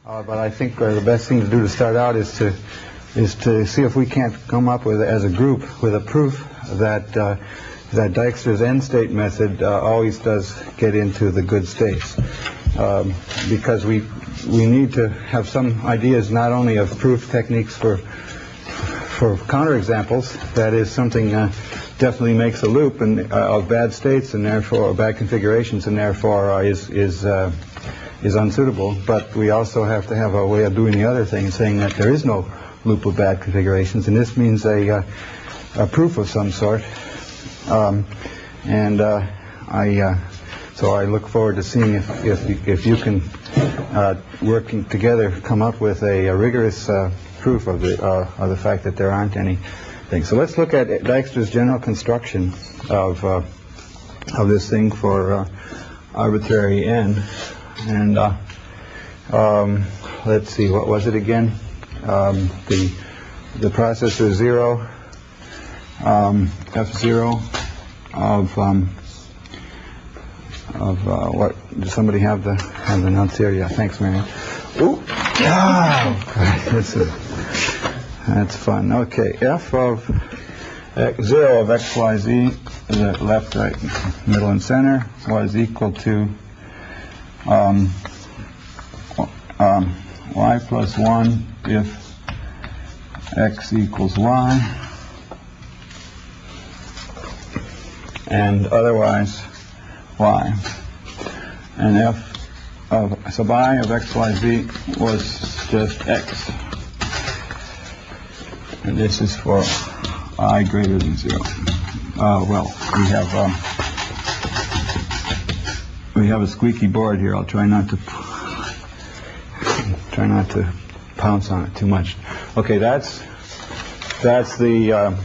But I think the best thing to do to start out is to see if we can't come up with, as a group, with a proof that that Dijkstra's end-state method always does get into the good states, because we need to have some ideas not only of proof techniques for counterexamples, that is, something definitely makes a loop and of bad states and therefore bad configurations and therefore is unsuitable, but we also have to have a way of doing the other thing, saying that there is no loop of bad configurations, and this means a proof of some sort. So I look forward to seeing if you can, working together, come up with a rigorous proof of the fact that there aren't any things. So let's look at Dijkstra's general construction of this thing for arbitrary n. And let's see, what was it again? The processor 0, F0 of what? Does somebody have the notes here? Yeah, thanks, Marion. Ooh, that's fun. Okay, F of 0 of x, y, z, the left, right, middle, and center was equal to y plus 1 if x equals y, and otherwise y. And f of sub I of x, y, z was just x. And this is for I greater than 0. Well, we have a squeaky board here. I'll try not to pounce on it too much. Okay, that's the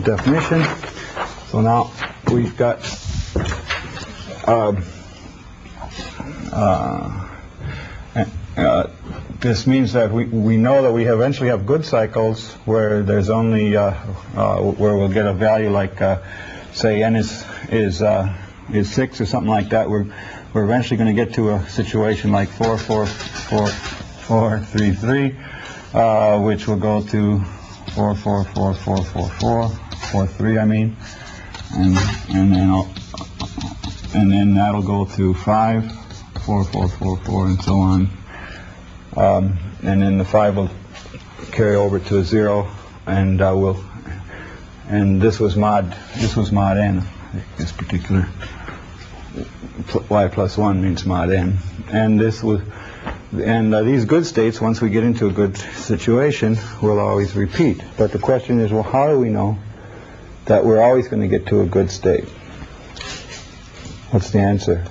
definition. So now we've got this means that we know that we eventually have good cycles where there's only where we'll get a value like say n is 6 or something like that. We're eventually going to get to a situation like 4, 4, 4, 4, 3, 3, which will go to 4, 4, 4, 4, 4, 4, 4, 3. I mean, and then that'll go to 5, 4, 4, 4, 4, and so on. And then the 5 will carry over to a 0, and this was mod n. This particular y plus 1 means mod n, and these good states, once we get into a good situation, will always repeat. But the question is, well, how do we know that we're always going to get to a good state? What's the answer?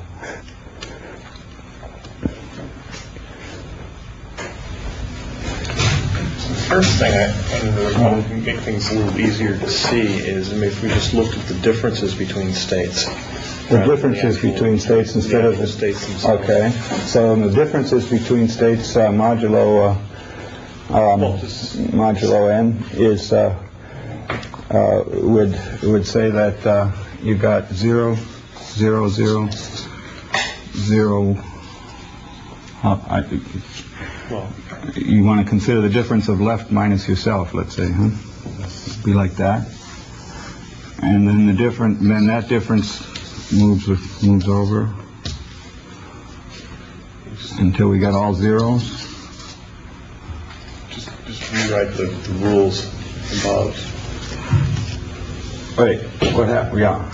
First thing I can make things a little easier to see is, if we just looked at the differences between states. The differences between states instead of the states themselves. Okay, so the differences between states modulo n is would say that you got 0, 0, 0, 0. You want to consider the difference of left minus yourself, let's say, huh? Be like that, and then that difference moves over until we got all zeros. Just rewrite the rules above. Wait, what happened? Yeah.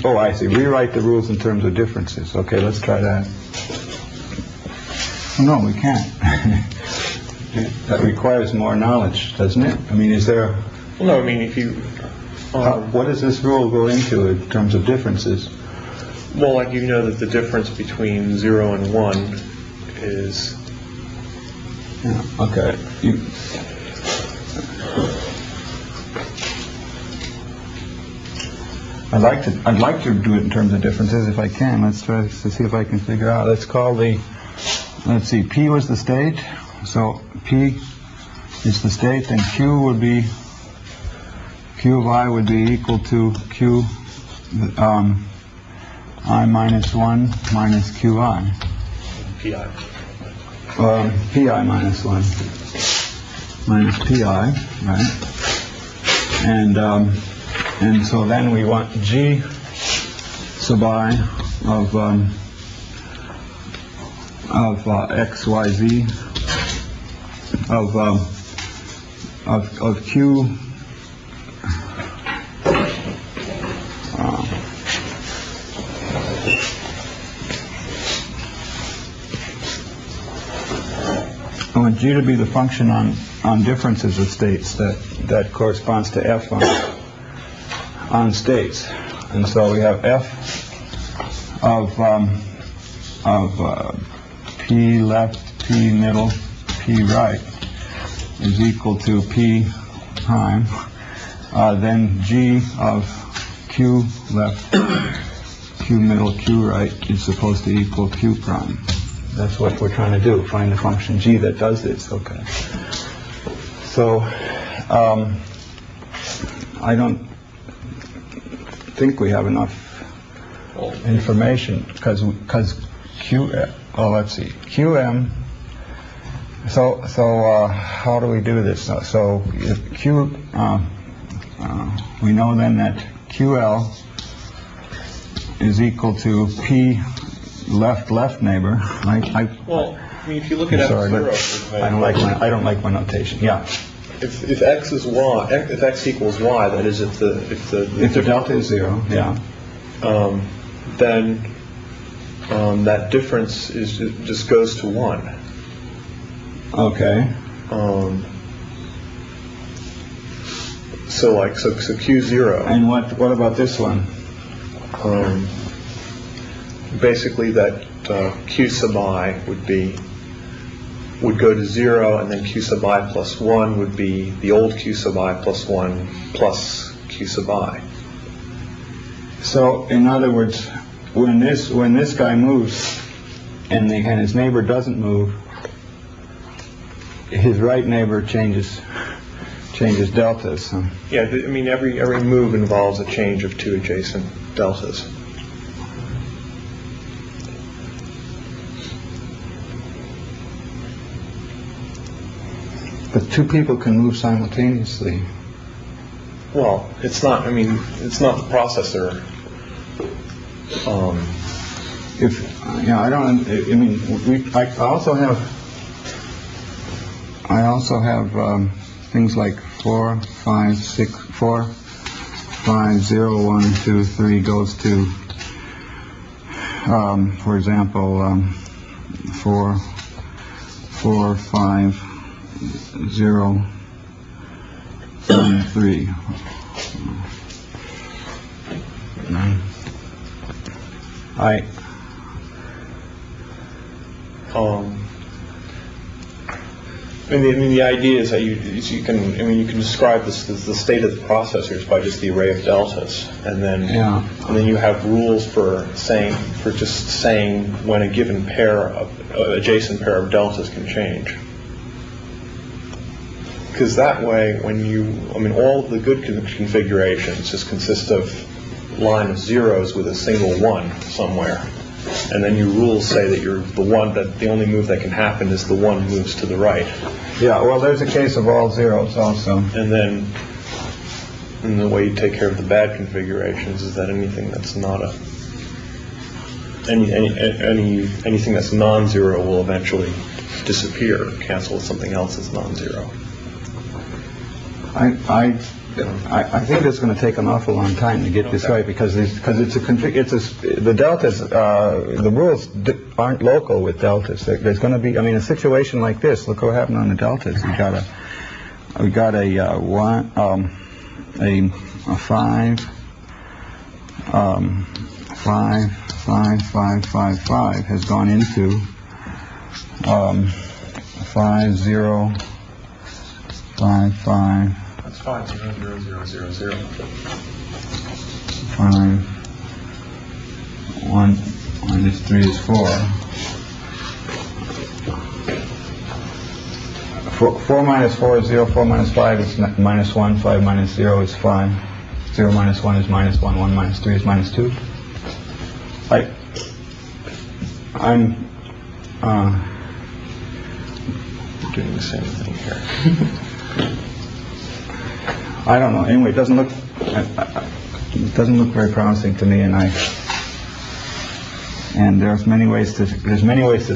Oh, I see. Rewrite the rules in terms of differences. Okay, let's try that. No, we can't. That requires more knowledge, doesn't it? I mean, is there... Well, no, I mean, if you... what does this rule go into in terms of differences? Well, like, you know that the difference between 0 and 1 is... Yeah, okay. I'd like to do it in terms of differences if I can. Let's try to see if I can figure out. Let's call let's see, P was the state. So P is the state, then Q of I would be equal to Q I minus 1 minus QI. PI. pi minus 1 minus pi, right? And so then we want g sub I of x, y, z of q I want g to be the function on differences of states that corresponds to f on states, and so we have f of p left, p middle, p right is equal to p prime. Then g of q left, q middle, q right is supposed to equal q prime. That's what we're trying to do, find the function g that does this. Okay. So I don't think we have enough information because q. Oh, let's see. Qm. So how do we do this? So if q, we know then that ql is equal to p left neighbor. Well, I mean, if you look at F0, I don't like my notation. Yeah. If x is y, if x equals y, that is, if the delta is 0, yeah. Then that difference just goes to 1. Okay. So q0. And what about this one? Basically, that q sub I would go to 0, and then q sub I plus 1 would be the old q sub I plus 1 plus q sub I. So, in other words, when this guy moves and his neighbor doesn't move, his right neighbor changes deltas. Yeah, I mean, every move involves a change of 2 adjacent deltas. But two people can move simultaneously. Well, it's not. I mean, it's not the processor. I don't. I mean, I also have things like 4, 5, 6, 4, 5, 0, 1, 2, 3 goes to, for example, 4, 4, 5. 0, 1, 3. The idea is that you can describe the state of the processors by just the array of deltas, and then you have rules for just saying when a given adjacent pair of deltas can change. Because that way, all of the good configurations just consist of line of zeros with a single 1 somewhere, and then your rules say that the only move that can happen is the 1 moves to the right. Yeah. Well, there's a case of all zeros also. And the way you take care of the bad configurations is that anything that's not anything that's non-zero will eventually disappear, cancel with something else that's non-zero. I think it's going to take an awful long time to get this right because the deltas, the rules aren't local with deltas. There's going to be, a situation like this. Look what happened on the deltas. We got a 1, a 5, 5, 5, 5, 5, 5 has gone into 5, 0. 5, 5. That's 5, 0, 0, 0, 0, 0. 5, 1 minus 3 is 4. 4 minus 4 is 0. 4 minus 5 is minus 1. 5 minus 0 is 5. 0 minus 1 is minus 1. 1 minus 3 is minus 2. doing the same thing here. I don't know. Anyway, it doesn't look very promising to me, and there's many ways to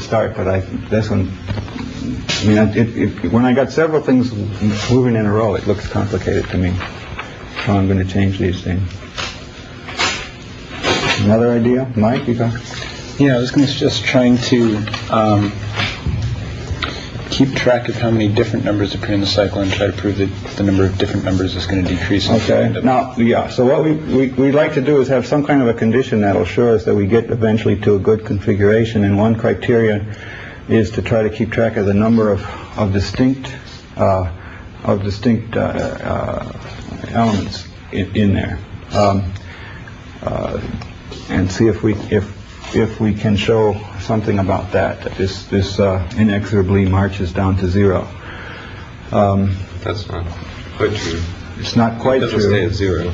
start, but this one. I mean, when I got several things moving in a row, it looks complicated to me. So I'm going to change these things. Another idea, Mike? You got? Yeah, I was going to just trying to keep track of how many different numbers appear in the cycle and try to prove that the number of different numbers is going to decrease. Okay. Now, yeah. So what we like to do is have some kind of a condition that'll assure us that we get eventually to a good configuration. And one criteria is to try to keep track of the number of distinct elements in there, and see if we can show something about that this inexorably marches down to zero. That's not quite true. It's not quite true. It doesn't stay at zero.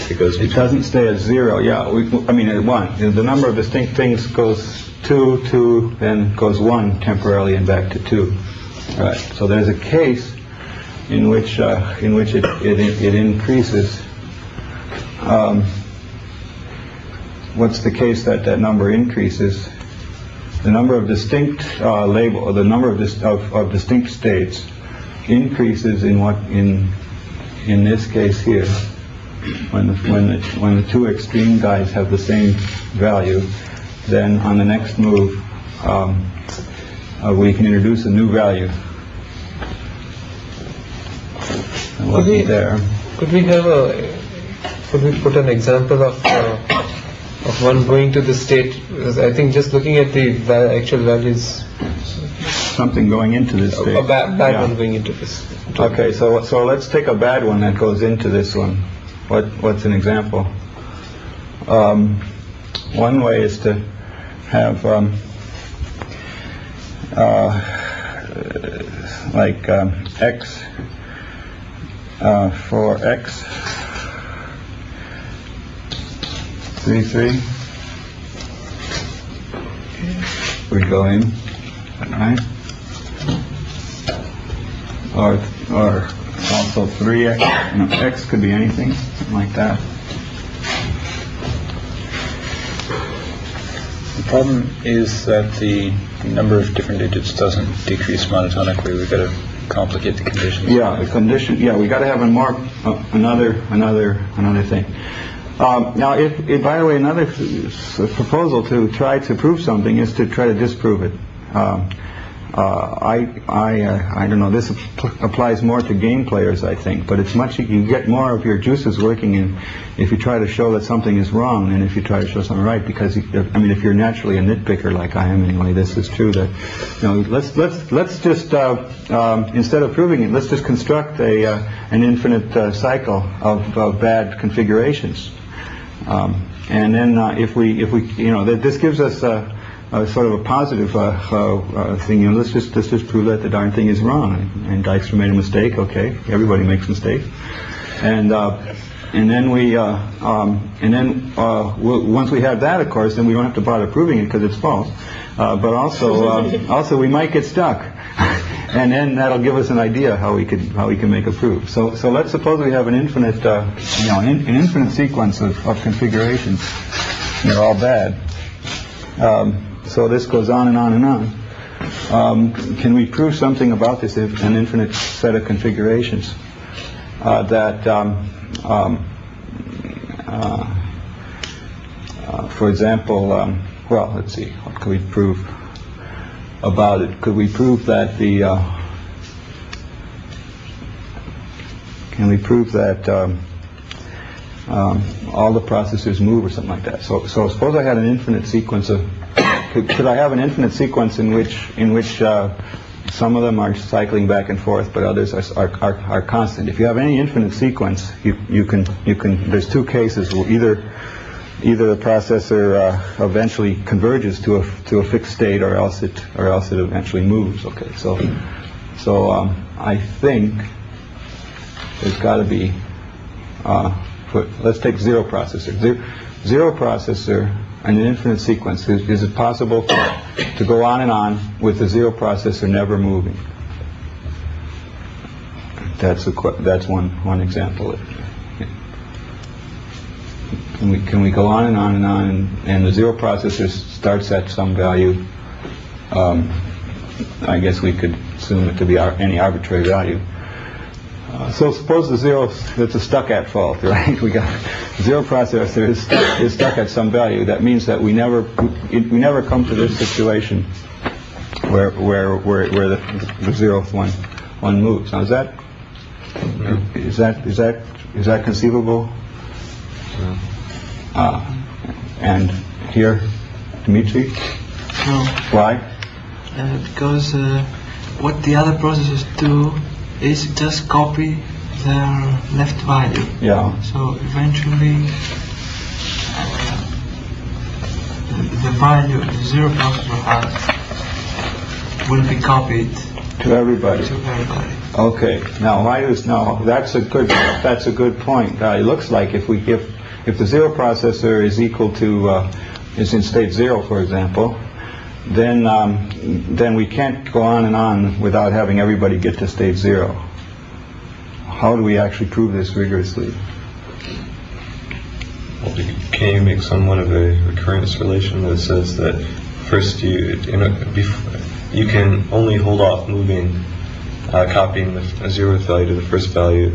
It doesn't stay at zero. Yeah, I mean at 1. The number of distinct things goes 2, 2, then goes 1 temporarily and back to 2. Right. So there's a case in which it increases. What's the case that number increases? The number of distinct the number of distinct states increases in this case here, when the two extreme guys have the same value. Then on the next move, we can introduce a new value. Could we put an example of one going to the state? Because I think just looking at the actual values, something going into this state. A bad one going into this. Okay, so let's take a bad one that goes into this one. What's an example? One way is to have x for x 3, 3. We go in, right? Or also 3x. X could be anything, something like that. The problem is that the number of different digits doesn't decrease monotonically. We've got to complicate the conditions. Yeah, the condition. Yeah, we got to have another thing. Now, if by the way, another proposal to try to prove something is to try to disprove it. I don't know. This applies more to game players, I think. But it's you get more of your juices working in if you try to show that something is wrong than if you try to show something right. Because if you're naturally a nitpicker like I am anyway, this is true. That let's just instead of proving it, let's just construct an infinite cycle of bad configurations. And then if we this gives us sort of a positive thing. Let's just prove that the darn thing is wrong. And Dijkstra made a mistake. Okay, everybody makes mistakes. And then once we have that, of course, then we don't have to bother proving it because it's false. But also we might get stuck. And then that'll give us an idea how we can make a proof. So let's suppose we have an infinite an infinite sequence of configurations. They're all bad. So this goes on and on and on. Can we prove something about this? An infinite set of configurations for example, well, let's see. What could we prove about it? Could we prove that can we prove that all the processors move or something like that? So suppose I had an infinite sequence of. Could I have an infinite sequence in which some of them are cycling back and forth, but others are constant? If you have any infinite sequence, you can. There's two cases where either the processor eventually converges to a fixed state, or else it eventually moves. Okay, so I think there's got to be. Let's take zero processor. Zero processor and an infinite sequence. Is it possible to go on and on with the zero processor never moving? That's one example. Can we go on and on and on, and the zero processor starts at some value. I guess we could assume it to be any arbitrary value. So suppose the zero, it's a stuck-at fault, right? We got zero processor is stuck at some value. That means that we never come to this situation where the zeroth one moves. Now is that conceivable? And here, Dimitri? No. Why? Because what the other processors do is just copy their left value. Yeah. So eventually, the value the zero processor has will be copied To everybody. to everybody. Okay. Now, that's a good point. It looks like if the zero processor is equal to is in state 0, for example, then we can't go on and on without having everybody get to state 0. How do we actually prove this rigorously? Well, can you make somewhat of a recurrence relation that says that first you can only hold off moving, copying the zeroth value to the first value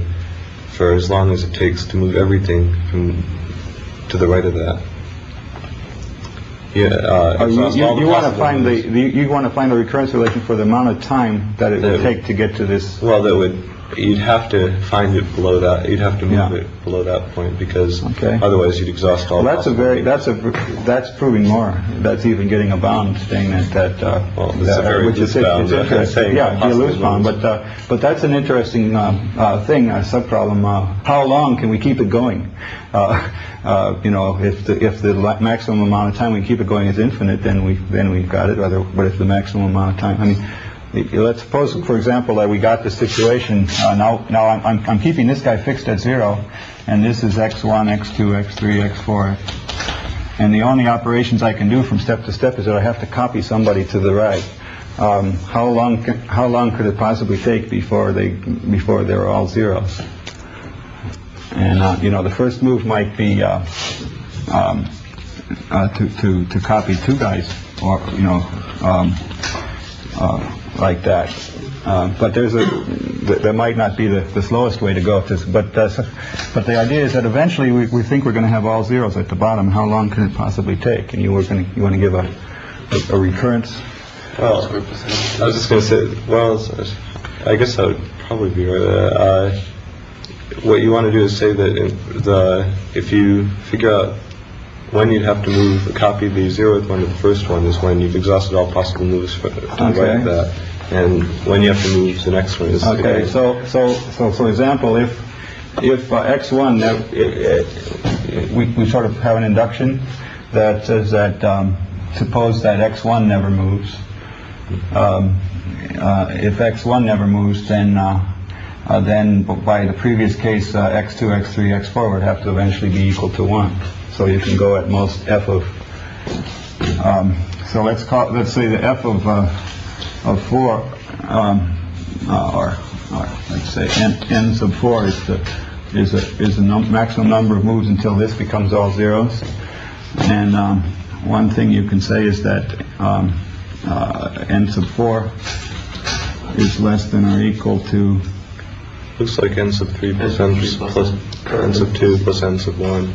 for as long as it takes to move everything to the right of that. You want to find the recurrence relation for the amount of time that it would take to get to this. Well, you'd have to find it below that. You'd have to move it below that point because otherwise you'd exhaust all. Well, that's proving more. That's even getting a bound, saying which is interesting. Yeah, the loose bound. But that's an interesting thing, a subproblem. How long can we keep it going? If the maximum amount of time we keep it going is infinite, then we've got it. But if the maximum amount of time, let's suppose, for example, that we got this situation. Now I'm keeping this guy fixed at 0, and this is x1, x2, x3, x4, and the only operations I can do from step to step is that I have to copy somebody to the right. How long could it possibly take before they're all zeros? And the first move might be to copy two guys, or like that. But that might not be the slowest way to go. But the idea is that eventually we think we're going to have all zeros at the bottom. How long can it possibly take? And you want to give a recurrence? Well, I was just going to say. Well, I guess that would probably be right. What you want to do is say that if you figure out when you'd have to copy the zeroth one to the first one is when you've exhausted all possible moves to the right of that, and when you have to move the next one is So for example, if x1 we sort of have an induction that says that suppose that x1 never moves. If x1 never moves, then by the previous case, x2, x3, x4 would have to eventually be equal to 1. So you can go at most f of. So let's say the f of 4, or let's say n sub 4 is the maximum number of moves until this becomes all zeros. And one thing you can say is that n sub 4 is less than or equal to. Looks like n sub 3 plus n sub 2 plus n sub 1.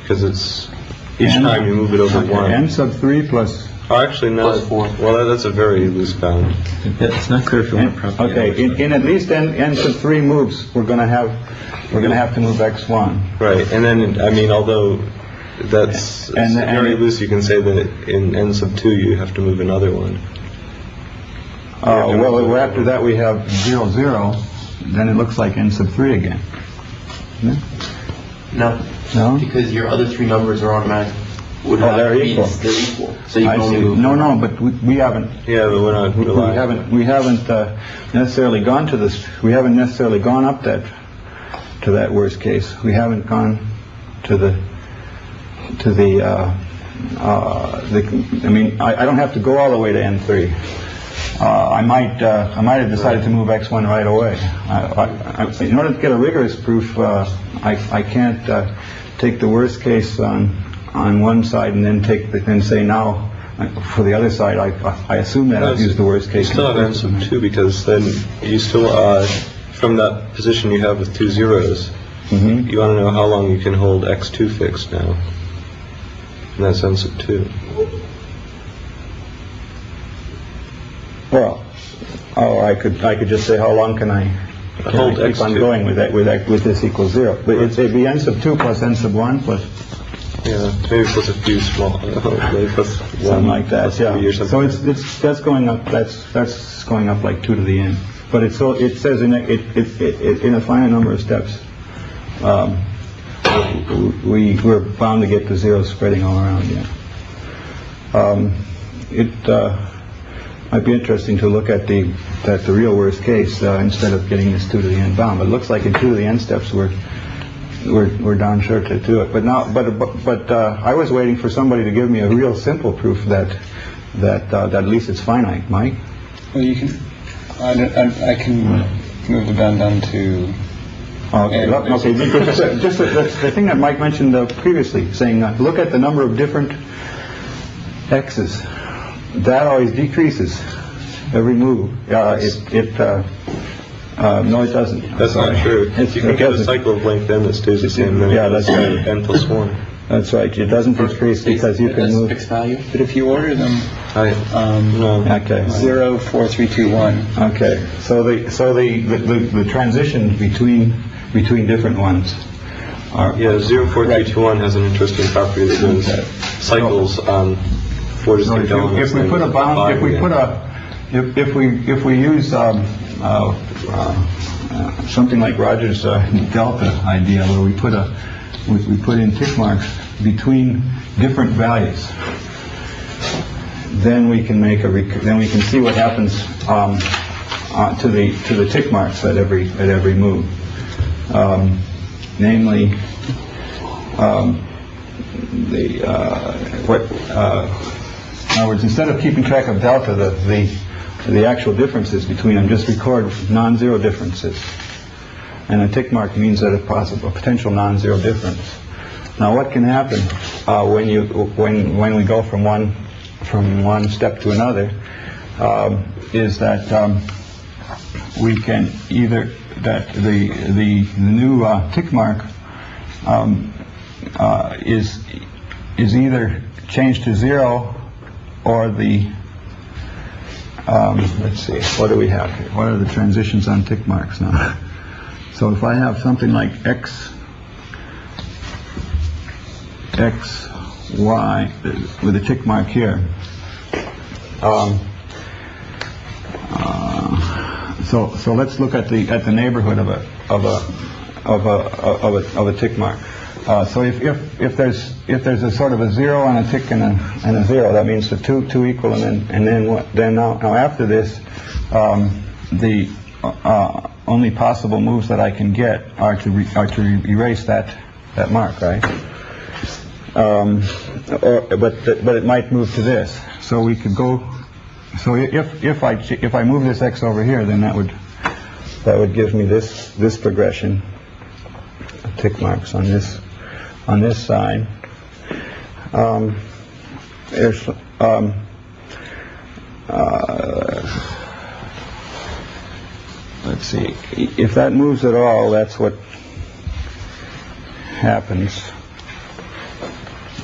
Because it's each time you move it over 1. N sub 3 plus. Oh, actually, no. Plus 4. Well, that's a very loose bound. It's not clear if you want to properly. Okay, in at least n sub 3 moves, we're going to have to move x1. Right, and then although that's very loose, you can say that in n sub 2 you have to move another one. Well, after that we have 0, 0. Then it looks like n sub 3 again. No. No? Because your other three numbers are automatic. They're equal. They're equal. So you I can see. only move. No, but we haven't. Yeah, but we're not relying. We haven't necessarily gone to this. We haven't necessarily gone up to that worst case. We haven't gone to the. I don't have to go all the way to n3. I might have decided to move x1 right away. In order to get a rigorous proof, I can't take the worst case on one side and then say now for the other side I assume that I've used the worst case. You still have n sub 2 because then you still from that position you have with two zeros. Mm-hmm. You want to know how long you can hold x2 fixed now, and that's n sub 2. Well, I could just say how long can I Hold keep on x2. going with this equals 0. But it'd be n sub 2 plus n sub 1 plus Yeah, maybe plus a few small, maybe plus something 1 like that. plus 3 or Yeah. something. So that's going up. That's going up like 2 to the n. But it says in a finite number of steps. We're bound to get to 0 spreading all around. Yeah. It might be interesting to look at the real worst case instead of getting this 2 to the n bound. But it looks like in 2 to the n steps we're down short to do it. But I was waiting for somebody to give me a real simple proof that at least it's finite, Mike. Well, you can. I can move the bound down to. Okay. Just the thing that Mike mentioned previously, saying look at the number of different x's. That always decreases every move. No, it doesn't. That's not true. You can get a cycle of length n that stays the same. Yeah, that's right. N plus 1. That's right. It doesn't decrease because you can move. Fixed value? But if you order them, No. Okay. 0, 4, 3, 2, 1. Okay. So the transition between different ones are. Yeah, 0, 4, 3, 2, 1 has an interesting property that goes cycles on 4 So distinct elements. if we put a bound, if we use something like Rogers' delta idea, where we put in tick marks between different values, then we can see what happens to the tick marks at every move. Namely, in other words, instead of keeping track of delta, the actual differences between them, just record non-zero differences. And a tick mark means that a potential non-zero difference. Now, what can happen when we go from one step to another is that we can either the new tick mark is either changed to 0 or the let's see, what do we have here? What are the transitions on tick marks now? So if I have something like x, y with a tick mark here, so let's look at the neighborhood of a tick mark. So if there's a sort of a 0 and a tick and a 0, that means the two equal, and then what? Then now after this, the only possible moves that I can get are to erase that mark, right? But it might move to this. So we could go. So if I move this x over here, then that would give me this progression, tick marks on this side. Let's see. If that moves at all, that's what happens,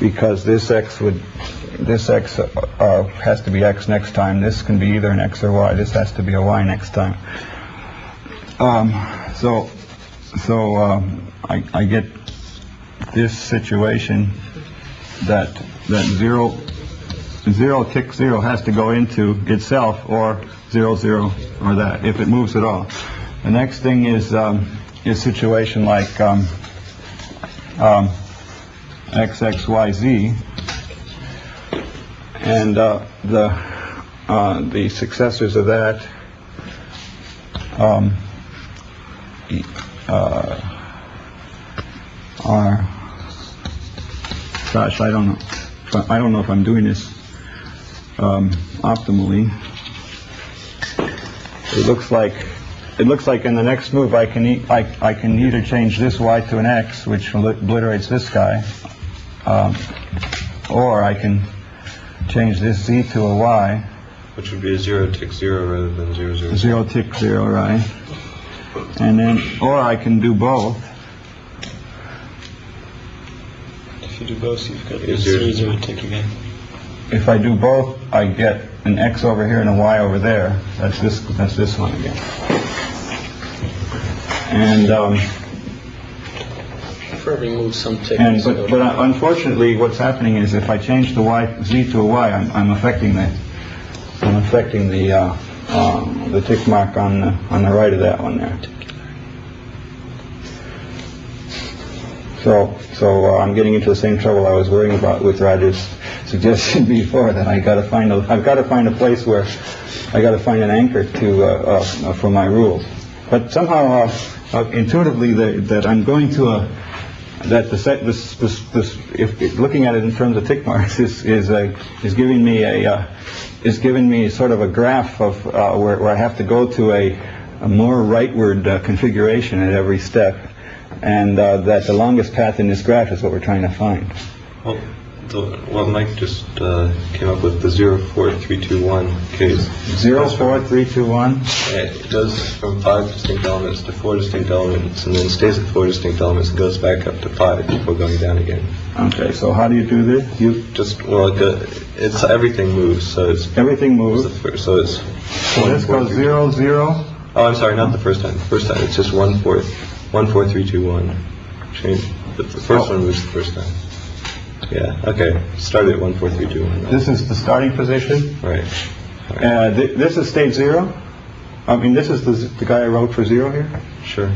because this x has to be x next time. This can be either an x or y. This has to be a y next time. So I get this situation that 0 tick 0 has to go into itself, or 0 0 or that, if it moves at all. The next thing is a situation like x x y z, and the successors of that are, gosh, I don't know if I'm doing this optimally. it looks like in the next move I can either change this y to an x, which obliterates this guy, or I can change this z to a y. Which would be a 0 tick 0 rather than 0 0. 0 tick 0, right? And then, or I can do both. If you do both, you've got a 0 0 tick again. If I do both, I get an x over here and a y over there. That's this one again. And For every move, some tick. but unfortunately, what's happening is if I change the z to a y, I'm affecting the tick mark on the right of that one there. So I'm getting into the same trouble I was worrying about with Roger's suggestion before, that I've got to find a place where I got to find an anchor to for my rules. But somehow intuitively that I'm going to that if looking at it in terms of tick marks is giving me sort of a graph of where I have to go to a more rightward configuration at every step, and that the longest path in this graph is what we're trying to find. Well, Mike just came up with the 0 4 3 2 1 case. 0 4 3 2 1. It goes from 5 distinct elements to 4 distinct elements, and then stays at 4 distinct elements and goes back up to 5 before going down again. Okay, so how do you do this? You just it's everything moves, so it's everything moves. So it's so this goes 0 0. Oh, I'm sorry, not the first time. The first time it's just 1 4 3 2 1. Change the first one moves the first time. Yeah. Okay. Start at 1 4 3 2 1. This is the starting position. Right. This is state 0. I mean, this is the guy I wrote for 0 here. Sure.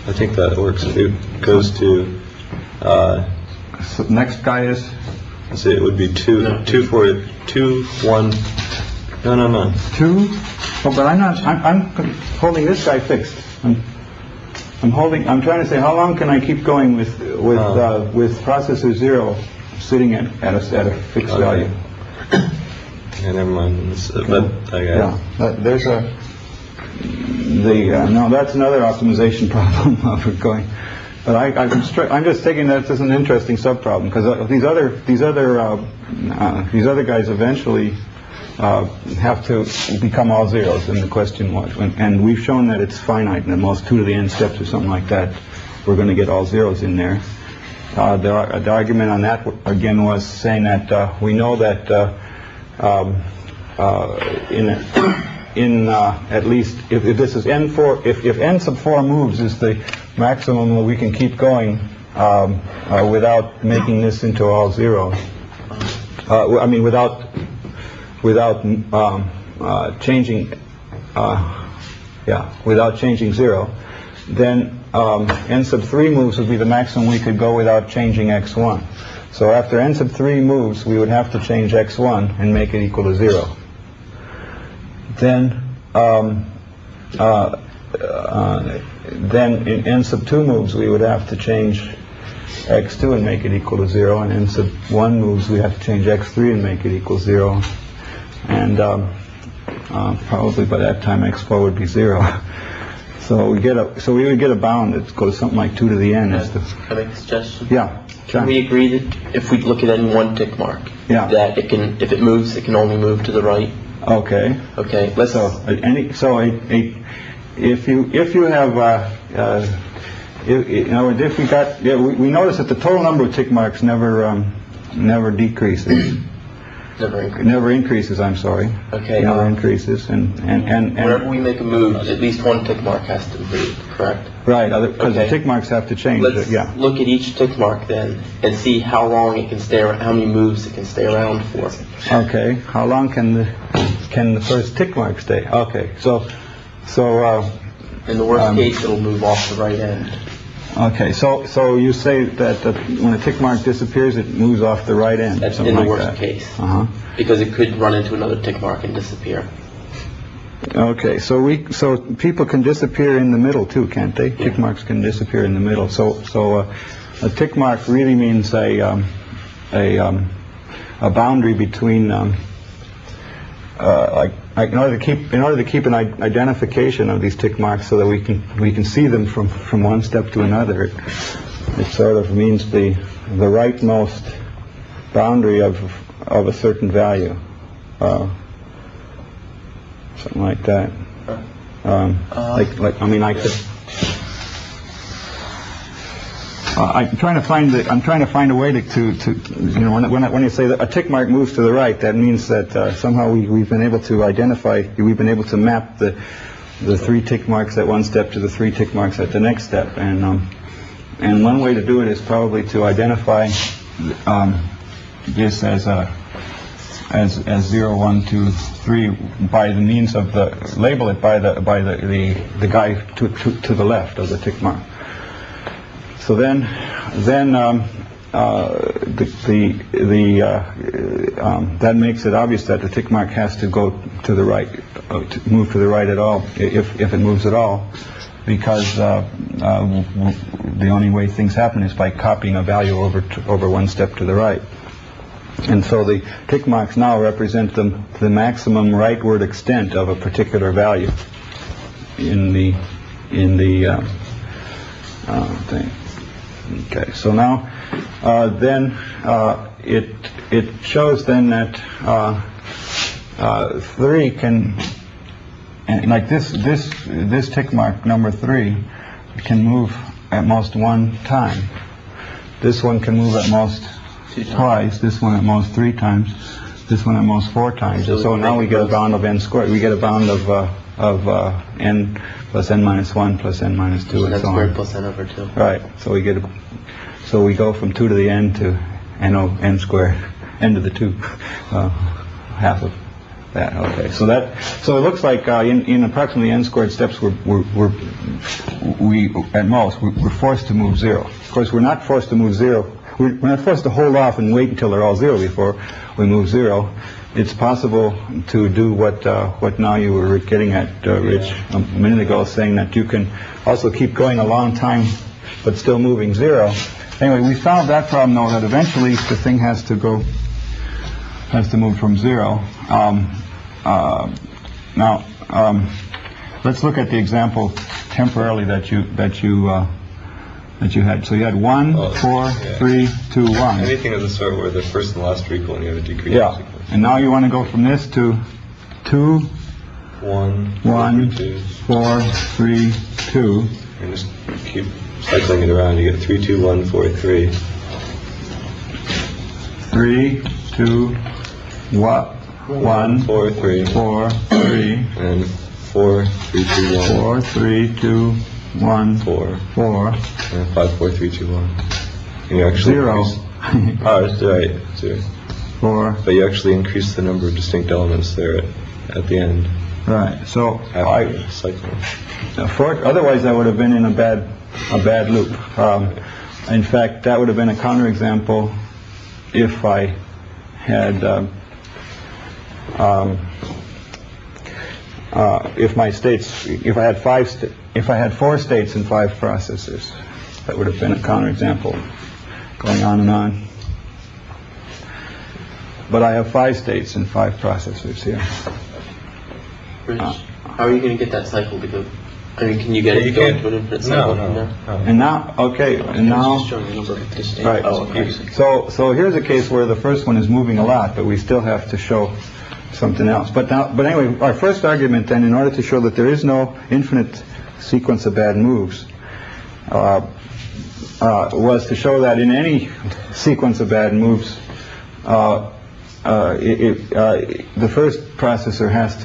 I think that works. It goes to. So next guy is. Let's see. It would be 2 2 4 2 1. No. 2. Oh, but I'm holding this guy fixed. I'm trying to say, how long can I keep going with processor 0 sitting at a fixed value? Yeah, never mind. There's no, that's another optimization problem we're going. But I'm just taking that as an interesting subproblem, because these other guys eventually have to become all zeros, and the question was, and we've shown that it's finite, and at most 2 to the n steps or something like that, we're going to get all zeros in there. The argument on that again was saying that we know that in at least if this is n4, if n sub 4 moves is the maximum that we can keep going without making this into all zeros. I mean without changing, without changing 0, then n sub 3 moves would be the maximum we could go without changing x1. So after n sub 3 moves, we would have to change x1 and make it equal to 0. Then in n sub 2 moves, we would have to change x2 and make it equal to 0, and n sub 1 moves, we have to change x3 and make it equal to 0. And probably by that time x4 would be 0. So we would get a bound that goes something like 2 to the n. Can I make a suggestion? Yeah. Can we agree that if we look at any one tick mark, yeah, that it can, if it moves, it can only move to the right? Okay. Okay. Let's. If you have if we got we notice that the total number of tick marks never decreases. Never increases. I'm sorry. Okay. Never increases, and whenever we make a move, at least one tick mark has to move. Correct. Right. Because the tick marks have to change. Let's look at each tick mark then and see how long it can stay around, how many moves it can stay around for. Okay. How long can the first tick mark stay? Okay. So. In the worst case, it'll move off the right end. Okay, so you say that when a tick mark disappears, it moves off the right end. That's in the worst case. Because it could run into another tick mark and disappear. Okay, so people can disappear in the middle too, can't they? Yeah. Tick marks can disappear in the middle. So a tick mark really means a boundary between in order to keep an identification of these tick marks so that we can see them from one step to another, it sort of means the rightmost boundary of a certain value, something like that. I'm trying to find a way to when you say that a tick mark moves to the right, that means that somehow we've been able to map the 3 tick marks at one step to the 3 tick marks at the next step, and one way to do it is probably to identify this as 0, 1, 2, 3 by the means of label it by the guy to the left of the tick mark. So then that makes it obvious that the tick mark has to go to the right, to move to the right at all, if it moves at all, because the only way things happen is by copying a value over one step to the right. And so the tick marks now represent the maximum rightward extent of a particular value in the thing. Okay, so now then it shows then that 3 can, and like this tick mark number 3 can move at most 1 time. This one can move at most twice. This one at most 3 times. This one at most 4 times. So now we get a bound of n squared. We get a bound of n plus n minus 1 plus n minus 2 and so on. N squared plus n over 2. Right. So we go from 2 to the n to n squared, n to the 2, half of that. Okay. So it looks like in approximately n squared steps we're forced to move 0. Of course, we're not forced to move 0. We're not forced to hold off and wait until they're all 0 before we move 0. It's possible to do what now you were getting at, Rich, a minute ago, saying that you can also keep going a long time but still moving 0. Anyway, we solved that problem, though, that eventually the thing has to move from 0. Now, let's look at the example temporarily that you had. So you had 1, 4, 3, 2, 1. Anything of the sort where the first and last are equal and you have a decreasing sequence. And now you want to go from this to 2, 1, 4, 3, 2. And just keep cycling it around. You get 3, 2, 1, 4, 3. 3, 2, 1, 4, 3. 4, 3. And 4, 3, 2, 1. 4, 3, 2, 1. 4. 4. And 5, 4, 3, 2, 1. And you actually 0. Oh, that's right. 0. 4. But you actually increase the number of distinct elements there at the end. Right. So After cycling. otherwise I would have been in a bad loop. In fact, that would have been a counterexample if I had if I had 4 states and 5 processes. That would have been a counterexample, going on and on. But I have 5 states and 5 processors here. Rich, how are you going to get that cycle to go? I mean, can you get it to go into an infinite cycle? No. And now, okay, and now, Just showing the number of distinct. right. Oh, okay. So here's a case where the first one is moving a lot, but we still have to show something else. But anyway, our first argument then, in order to show that there is no infinite sequence of bad moves, was to show that in any sequence of bad moves, the first processor has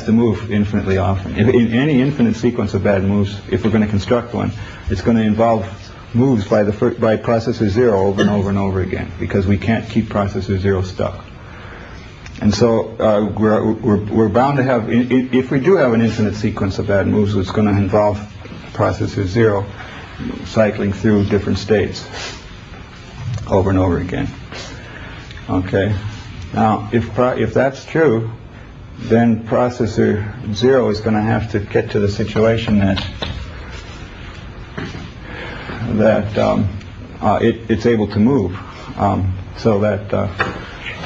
to move infinitely often. In any infinite sequence of bad moves, if we're going to construct one, it's going to involve moves by processor 0 over and over and over again, because we can't keep processor 0 stuck. And so we're bound to have, if we do have an infinite sequence of bad moves, it's going to involve processor 0 cycling through different states over and over again. Okay. Now, if that's true, then processor 0 is going to have to get to the situation that it's able to move, so that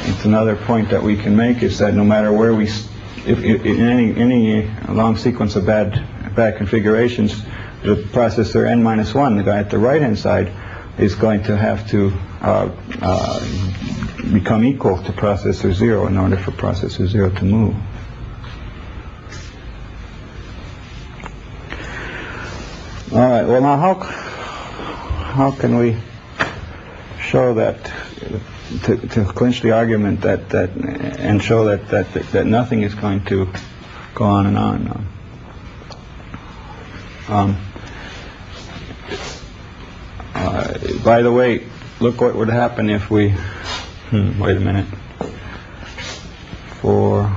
it's another point that we can make, is that no matter where we, if in any long sequence of bad configurations, the processor n-1, the guy at the right-hand side, is going to have to become equal to processor 0 in order for processor 0 to move. All right. Well, now how can we show that, to clinch the argument and show that nothing is going to go on and on? By the way, look what would happen if we, wait a minute, 4,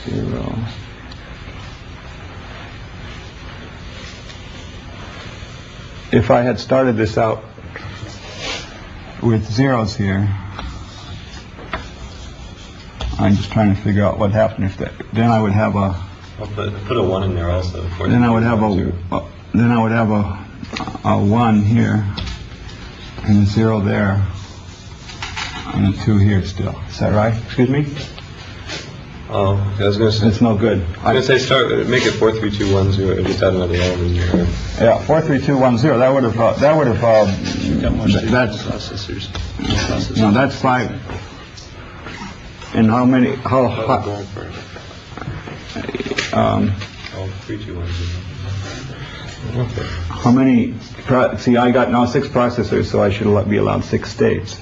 0. If I had started this out with zeros here, I'm just trying to figure out what happened if that, then I would have a, put a 1 in there also. then I would have a 1 here, and a 0 there, and a 2 here still. Is that right? Excuse me? Oh, I was going to say. It's no good. I was going to say make it 4, 3, 2, 1, 0. Just add another element here. Yeah, 4, 3, 2, 1, 0. That would have. That's processors. no, that's 5. And how many? How? Going for 3, 2, 1, 0. Okay. How many? See, I got now 6 processors, so I should be allowed 6 states.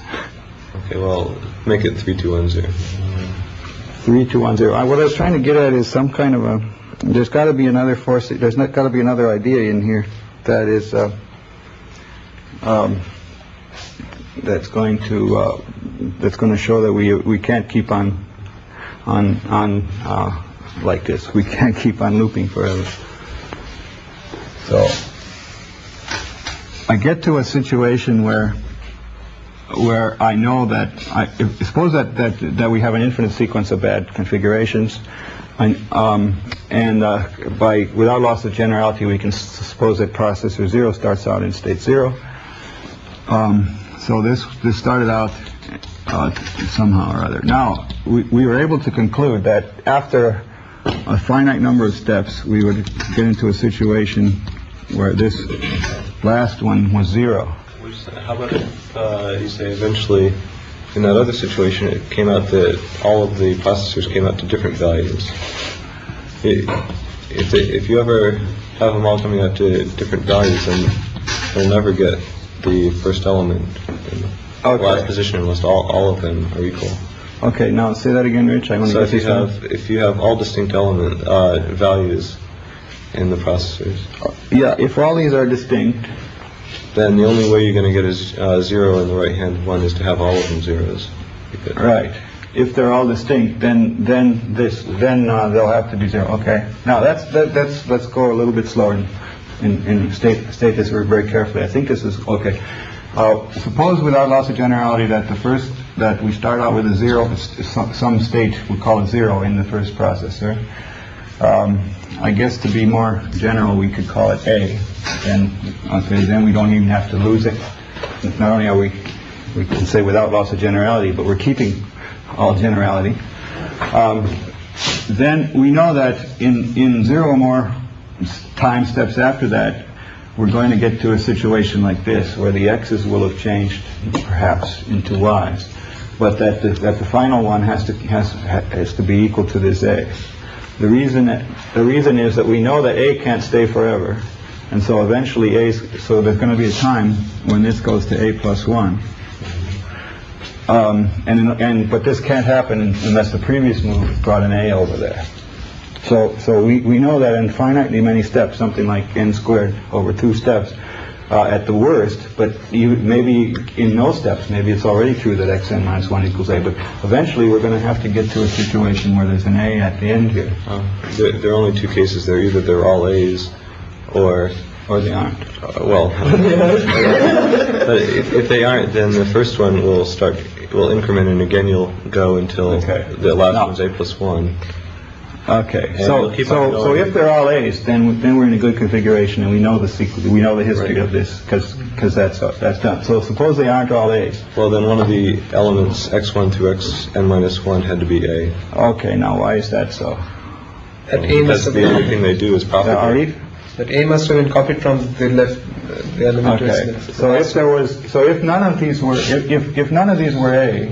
Okay, well, make it 3, 2, 1, 0. 3, 2, 1, 0. What I was trying to get at is some kind of a. There's got to be another force. There's not got to be another idea in here that is that's going to show that we can't keep on like this. We can't keep on looping forever. So I get to a situation where I know that suppose that we have an infinite sequence of bad configurations, and without loss of generality, we can suppose that processor 0 starts out in state 0. So this started out somehow or other. Now we were able to conclude that after a finite number of steps, we would get into a situation where this last one was 0. How about if you say eventually, in that other situation, it came out that all of the processors came out to different values? If you ever have them all coming out to different values, then they'll never get the first element in the last position unless all of them are equal. Okay, now say that again, Rich. So if you have all distinct element values in the processors. Yeah, if all these are distinct, then the only way you're going to get a 0 in the right-hand one is to have all of them zeros. Right. If they're all distinct, then they'll have to be 0. Okay. Now let's go a little bit slower and state this very carefully. I think this is okay. Suppose without loss of generality that we start out with a 0, some state we call it 0 in the first processor. I guess to be more general, we could call it A. And then we don't even have to lose it. Not only are we can say without loss of generality, but we're keeping all generality. Then we know that in 0 or more time steps after that, we're going to get to a situation like this, where the x's will have changed perhaps into y's, but that the final one has to be equal to this A. The reason is that we know that A can't stay forever, and so eventually so there's going to be a time when this goes to A plus 1. But this can't happen unless the previous move brought an A over there. So we know that in finitely many steps, something like n squared over 2 steps, at the worst, but maybe in no steps, maybe it's already true that xn minus 1 equals A, but eventually we're going to have to get to a situation where there's an A at the end here. There are only 2 cases there. Either they're all A's or they aren't. But if they aren't, then the first one will increment, and again you'll go until the last one's A plus 1. Okay, And we'll keep on so going. if they're all A's, then we're in a good configuration, and we know the sequence, we know the history of this, because that's done. So suppose they aren't all A's. Well, then one of the elements, x1 through xn minus 1, had to be A. Okay, now why is that so? That A must That's have the only thing they do is propagate. Arif? that A must have been copied from the left, the element to its Okay, left. so if none of these were, if none of these were A,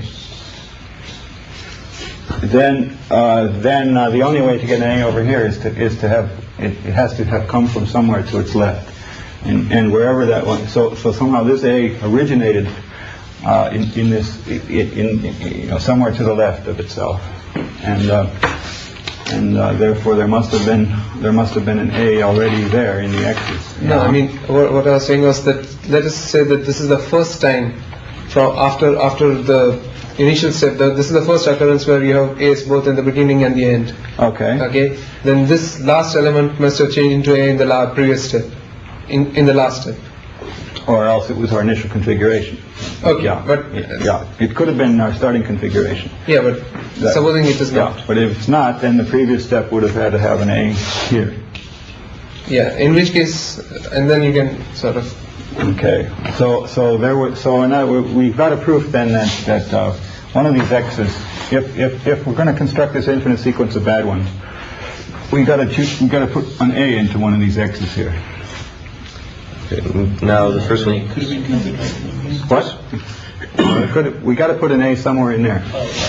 then the only way to get an A over here is to have it has to have come from somewhere to its left, and wherever that one. So somehow this A originated in this somewhere to the left of itself, and therefore there must have been an A already there in the X's. No, I mean what I was saying was that let us say that this is the first time from after the initial step. This is the first occurrence where you have A's both in the beginning and the end. Okay. Okay. Then this last element must have changed into A in the previous step, in the last step. Or else it was our initial configuration. Okay. Yeah. But Yeah. It could have been our starting configuration. yeah, but supposing it is not. Yeah. But if it's not, then the previous step would have had to have an A here. Yeah. In which case, and then you can sort of. Okay. We've got a proof then that one of these X's, if we're going to construct this infinite sequence of bad ones, we've got to put an A into one of these X's here. Okay, now the first one. What? We got to put an A somewhere in there.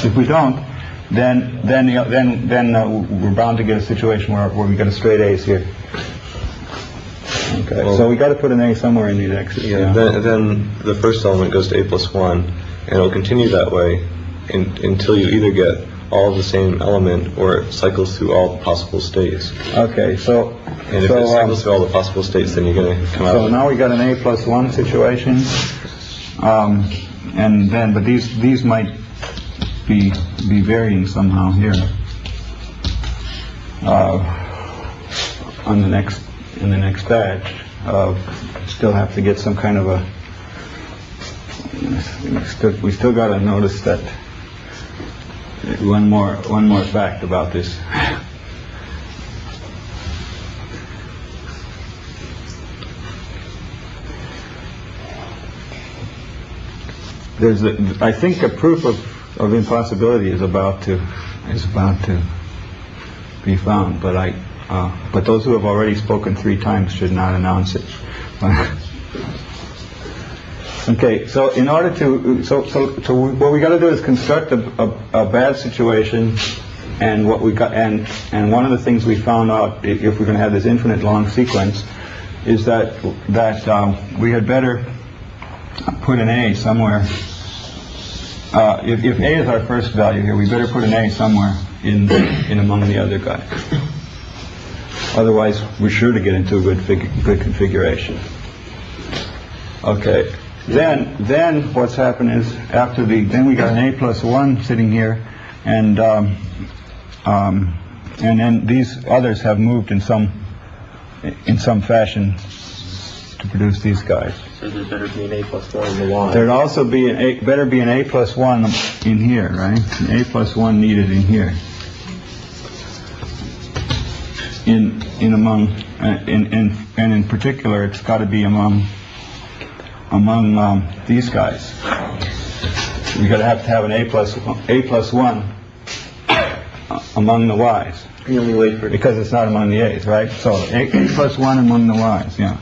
If we don't, then we're bound to get a situation where we get a straight A's here. Okay. Well, so we got to put an A somewhere in these X's. Yeah. Then the first element goes to A plus 1, and it'll continue that way until you either get all of the same element or it cycles through all possible states. Okay. So. And if it cycles through all the possible states, then you're going to come out. So now we got an A plus 1 situation, but these might be varying somehow here in the next batch. Still have to get some kind of a. We still got to notice that one more fact about this. I think a proof of impossibility is about to be found, but those who have already spoken 3 times should not announce it. Okay, so in order to what we got to do is construct a bad situation, and what we got and one of the things we found out, if we're going to have this infinite long sequence, is that we had better put an A somewhere. If A is our first value here, we better put an A somewhere in among the other guys. Otherwise, we're sure to get into a good configuration. Okay. Then what's happened is then we got an A plus 1 sitting here, and then these others have moved in some fashion to produce these guys. So there better be an A plus 1 in the Y. There'd also better be an A plus 1 in here, right? An A plus 1 needed in here. And in particular, it's got to be among these guys. We got to have an A plus 1 among the Y's. The only way for Because it's not among the A's, right? So A plus 1 among the Y's, yeah.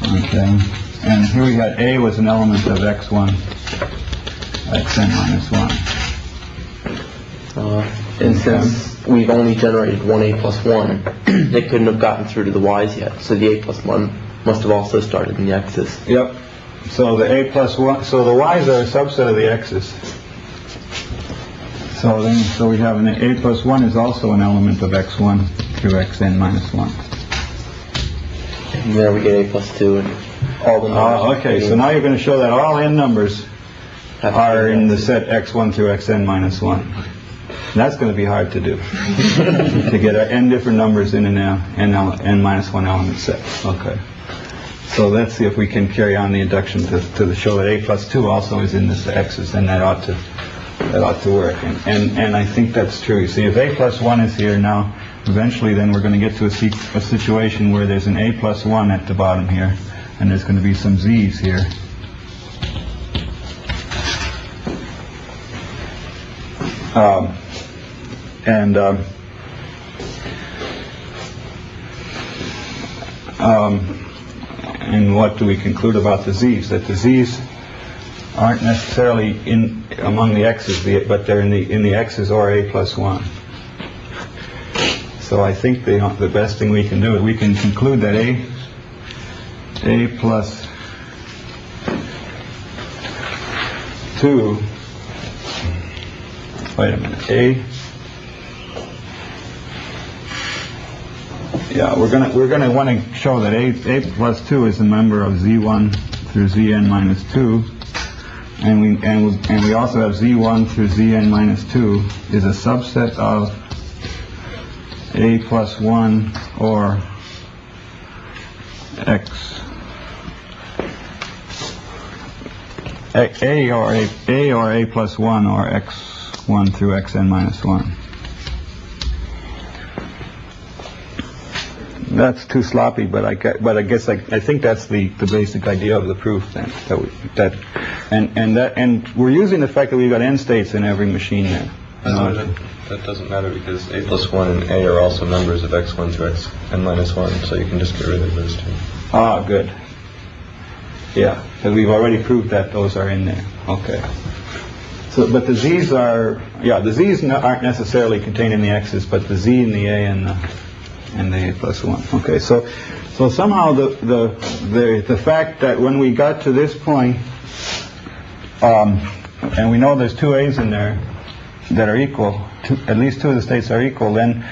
Okay, and here we got A was an element of x1, xn minus 1. And since we've only generated one A plus 1, they couldn't have gotten through to the Y's yet. So the A plus 1 must have also started in the X's. Yep. So the A plus 1, so the Y's are a subset of the X's. So we have an A plus 1 is also an element of x1 through xn minus 1. And there we get A plus 2 and all the numbers. Okay, so now you're going to show that all n numbers are in the set x1 through xn minus 1. And that's going to be hard to do, to get n different numbers in an n minus 1 element set. Okay. So let's see if we can carry on the induction to show that A plus 2 also is in this x's, and that ought to that ought to work. And I think that's true. You see, if a plus 1 is here now, eventually then we're going to get to a situation where there's an a plus 1 at the bottom here, and there's going to be some z's here. And what do we conclude about the z's? That the z's aren't necessarily among the x's, but they're in the x's or a plus 1. So I think the best thing we can do is we can conclude that a plus 2. Wait a minute. We're gonna want to show that a plus 2 is a member of z1 through zn minus 2, and we also have z1 through zn minus 2 is a subset of a plus 1 or x. A or a plus 1 or x1 through xn minus 1. That's too sloppy, but I guess I think that's the basic idea of the proof then. And we're using the fact that we've got n states in every machine there. That doesn't matter because a plus 1 and a are also members of x1 through xn minus 1, so you can just get rid of those two. Ah, good. Yeah, because we've already proved that those are in there. Okay. So, but the z's aren't necessarily contained in the x's, but the z and the a and the a plus 1. Okay, so somehow the fact that when we got to this point, and we know there's two a's in there that are equal, at least two of the states are equal, then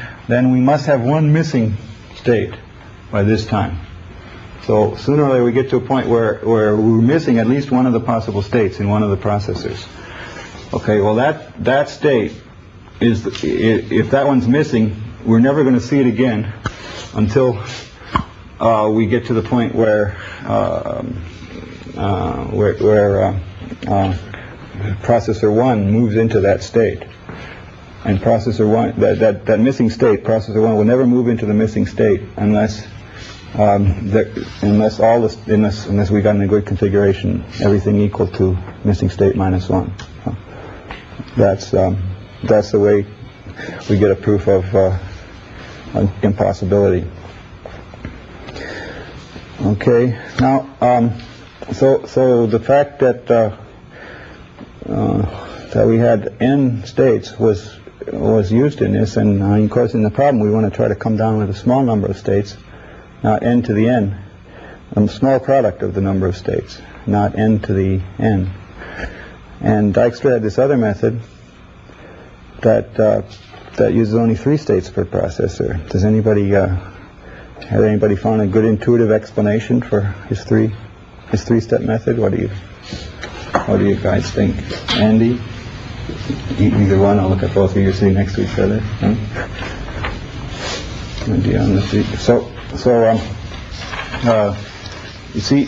we must have one missing state by this time. So sooner or later we get to a point where we're missing at least one of the possible states in one of the processors. Okay, well that state is, if that one's missing, we're never going to see it again until we get to the point where processor 1 moves into that state. And processor 1, that missing state, processor 1 will never move into the missing state unless unless we got in a good configuration, everything equal to missing state minus 1. That's the way we get a proof of impossibility. Okay, now so the fact that we had n states was used in this, and of course in the problem we want to try to come down with a small number of states, not n to the n, a small product of the number of states, not n to the n. And Dijkstra had this other method that uses only 3 states per processor. Does anybody have anybody found a good intuitive explanation for his three-step method? What do you guys think? Andy? Either one. I'll look at both of you sitting next to each other. Huh? You see,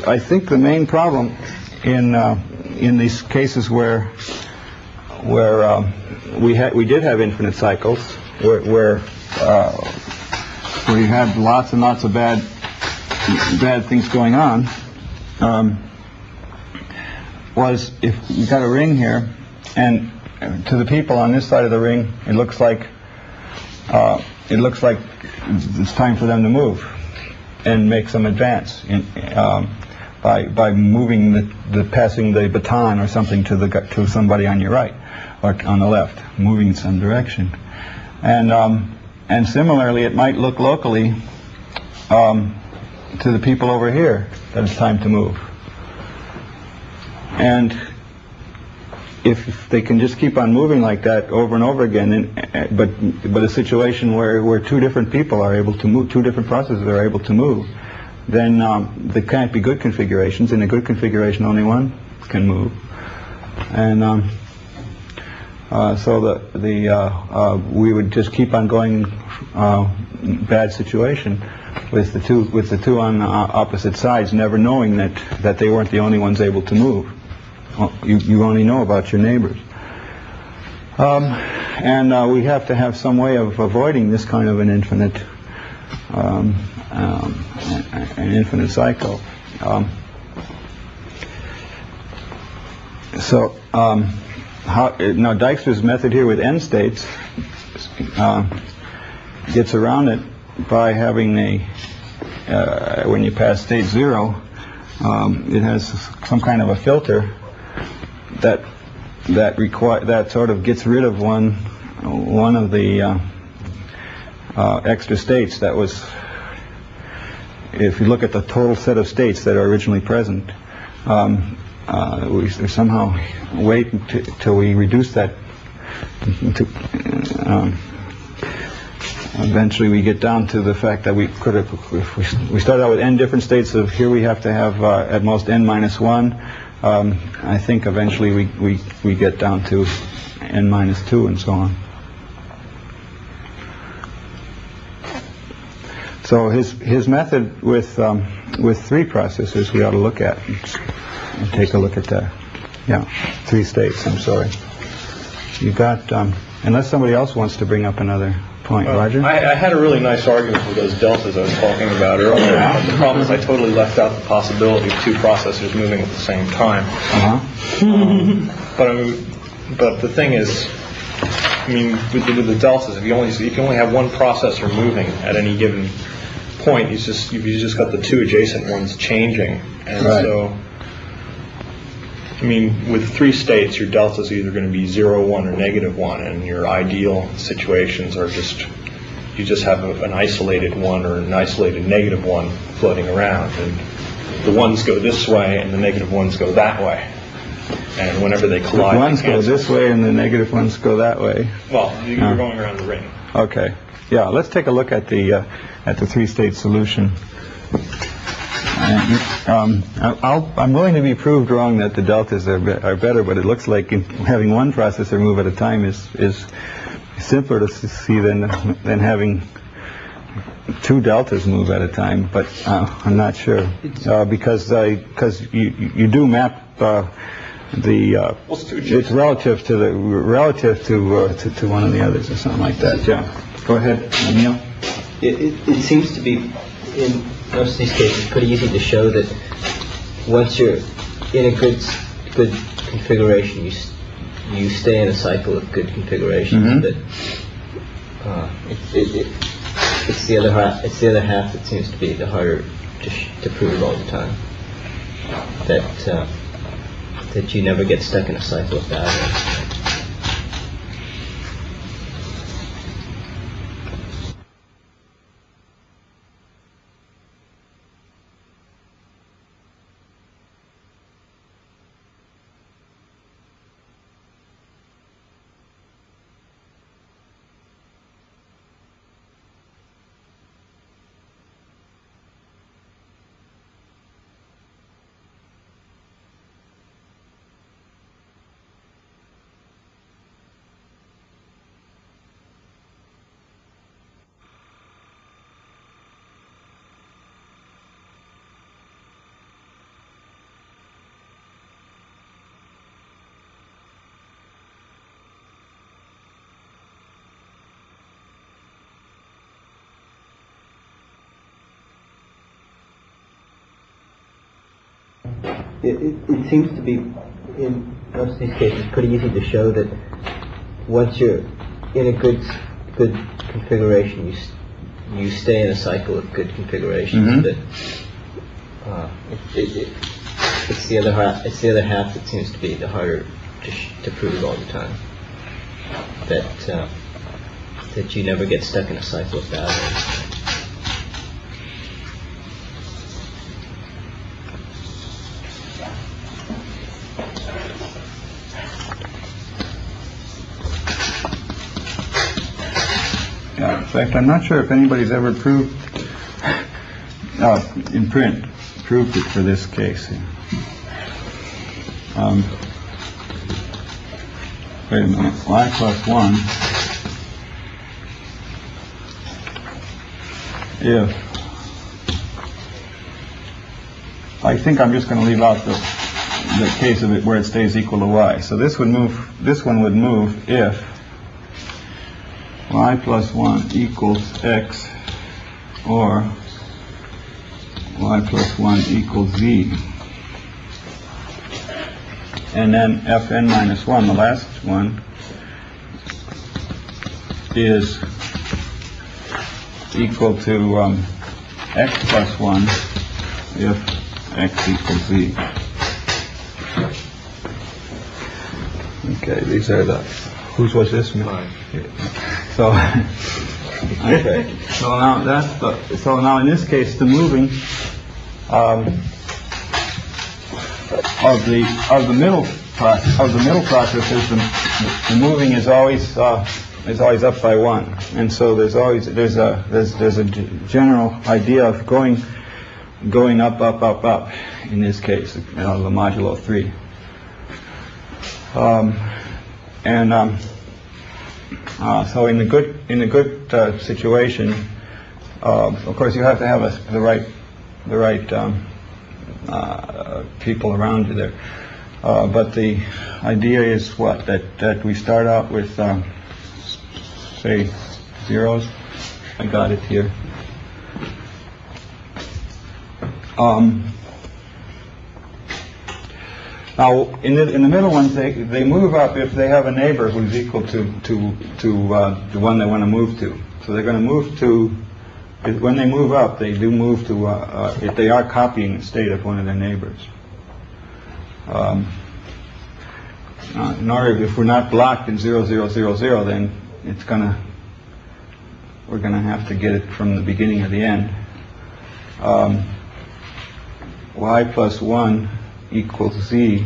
I think the main problem in these cases where we did have infinite cycles, where you had lots and lots of bad things going on, was if you got a ring here, and to the people on this side of the ring, it looks like it's time for them to move and make some advance by moving passing the baton or something to somebody on your right or on the left, moving in some direction. And similarly, it might look locally to the people over here that it's time to move. And if they can just keep on moving like that over and over again, but a situation where two different people are able to move, two different processes are able to move, then there can't be good configurations. In a good configuration, only one can move. And so we would just keep on going bad situation with the two on opposite sides, never knowing that they weren't the only ones able to move. Well, you only know about your neighbors. And we have to have some way of avoiding this kind of an infinite cycle. Now Dijkstra's method here with n states gets around it by having when you pass state 0, it has some kind of a filter that sort of gets rid of one of the extra states that was, if you look at the total set of states that are originally present, we somehow wait until we reduce that eventually we get down to the fact that we could have, if we started out with n different states of here we have to have at most n minus 1. I think eventually we get down to n minus 2 and so on. So his method with 3 processors we ought to look at and take a look at that. Yeah, 3 states. I'm sorry. You got unless somebody else wants to bring up another point, Roger. I had a really nice argument with those deltas I was talking about earlier. But the problem is I totally left out the possibility of 2 processors moving at the same time. But the thing is, I mean, with the deltas, if you only have one processor moving at any given point, you've just got the 2 adjacent ones changing, and so. I mean, with 3 states, your delta is either going to be 0, 1, or -1, and your ideal situations are you just have an isolated 1 or an isolated -1 floating around, and the 1s go this way and the -1s go that way, and whenever they collide, the 1s go this way and the -1s go that way. Well, you're going around the ring. Okay. Yeah. Let's take a look at the 3-state solution. I'm willing to be proved wrong that the deltas are better, but it looks like having one processor move at a time is simpler to see than having 2 deltas move at a time. But I'm not sure because you do map it's relative to one of the others or something like that. Yeah. Go ahead, Neil. It seems to be in most of these cases pretty easy to show that once you're in a good configuration, you stay in a cycle of good configurations. But it's the other half that seems to be the harder to prove all the time. That you never get stuck in a cycle of bad. It seems to be in most of these cases pretty easy to show that once you're in a good configuration, you stay in a cycle of good configurations. But it's the other half that seems to be the harder to prove all the time. That you never get stuck in a cycle of bad ones. In fact, I'm not sure if anybody's ever proved, in print, proved it for this case. Wait a minute. Y plus 1 if I think I'm just going to leave out the case of it where it stays equal to y. So this one would move if y plus 1 equals x or y plus 1 equals z. And then fn minus 1, the last one, is equal to x plus 1 if x equals z. Okay, these are the, whose was this? Mine. So, okay, so now that's the, so now in this case the moving of the middle process is the moving is always up by 1, and so there's a general idea of going up in this case, the modulo 3. So in a good situation, of course you have to have the right people around you there. But the idea is what, that we start out with say zeros. I got it here. Now, in the middle ones, they move up if they have a neighbor who's equal to the one they want to move to. So they're going to move to, when they move up, they do move to, if they are copying the state of one of their neighbors. In order, if we're not blocked in 0, 0, 0, 0, then we're going to have to get it from the beginning of the end. Y plus 1 equals z.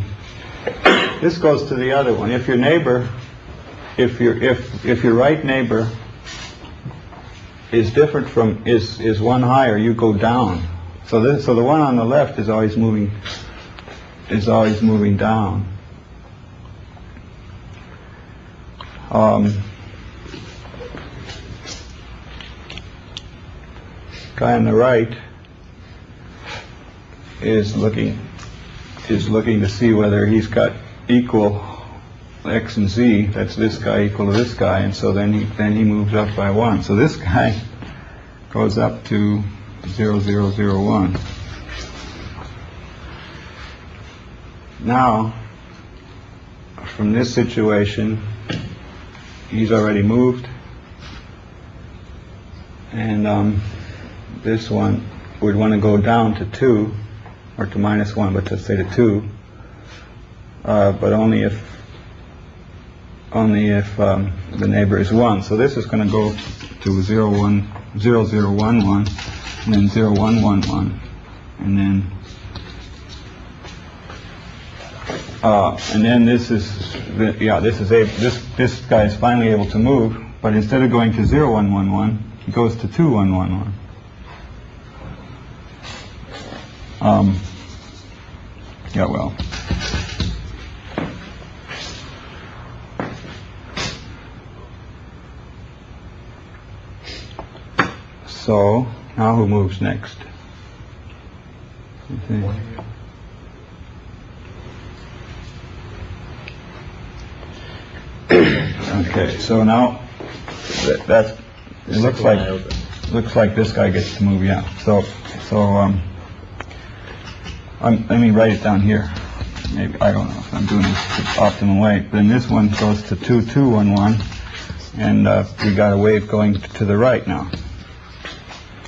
This goes to the other one. If your neighbor, if your right neighbor is different from is one higher, you go down. So the one on the left is always moving down. Guy on the right is looking to see whether he's got equal x and z. That's this guy equal to this guy, and so then he moves up by 1. So this guy goes up to 0, 0, 0, 1. Now, from this situation, he's already moved, and this one would want to go down to 2. Or to minus 1, but let's say to 2, but only if the neighbor is 1. So this is going to go to 0, 1, 0, 0, 1, 1, and then 0, 1, 1, 1, and then this guy is finally able to move, but instead of going to 0, 1, 1, 1, he goes to 2, 1, 1, 1. Yeah, well. So, now who moves next? Okay, so now it looks like this guy gets to move, yeah. So let me write it down here. Maybe, I don't know if I'm doing this the optimal way. Then this one goes to 2, 2, 1, 1, and we got a wave going to the right now.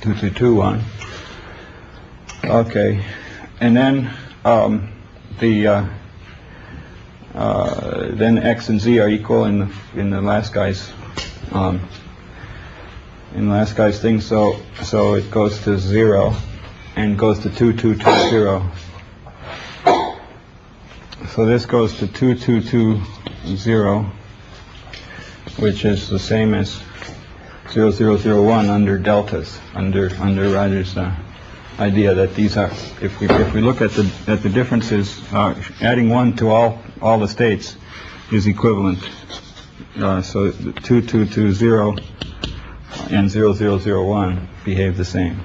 2, 2, 2, 1. Okay, and then then x and z are equal in the last guy's thing. So it goes to 0 and goes to 2, 2, 2, 0. So this goes to 2, 2, 2, 0, which is the same as 0, 0, 0, 1 under deltas, under Roger's idea that these are, if we look at the differences, adding 1 to all the states is equivalent. So 2, 2, 2, 0 and 0, 0, 0, 1 behave the same.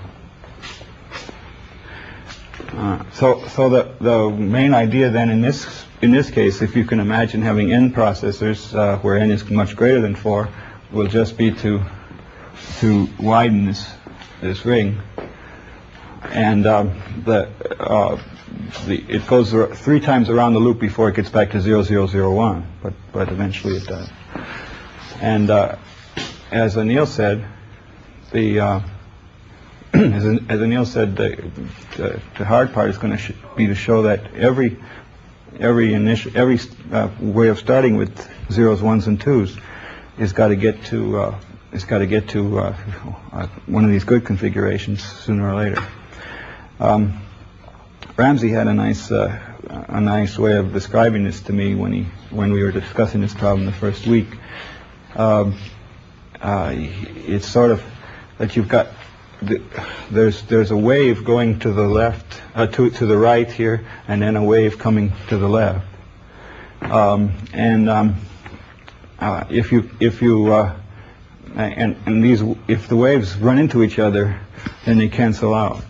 So the main idea then in this case, if you can imagine having n processors where n is much greater than 4, will just be to widen this ring, and it goes 3 times around the loop before it gets back to 0, 0, 0, 1, but eventually it does. And as Anil said, the hard part is going to be to show that every way of starting with 0s, 1s, and 2s is got to get to one of these good configurations sooner or later. Ramsey had a nice way of describing this to me when we were discussing this problem the first week. It's sort of that you've got there's a wave going to the left, to the right here, and then a wave coming to the left. If the waves run into each other, then they cancel out.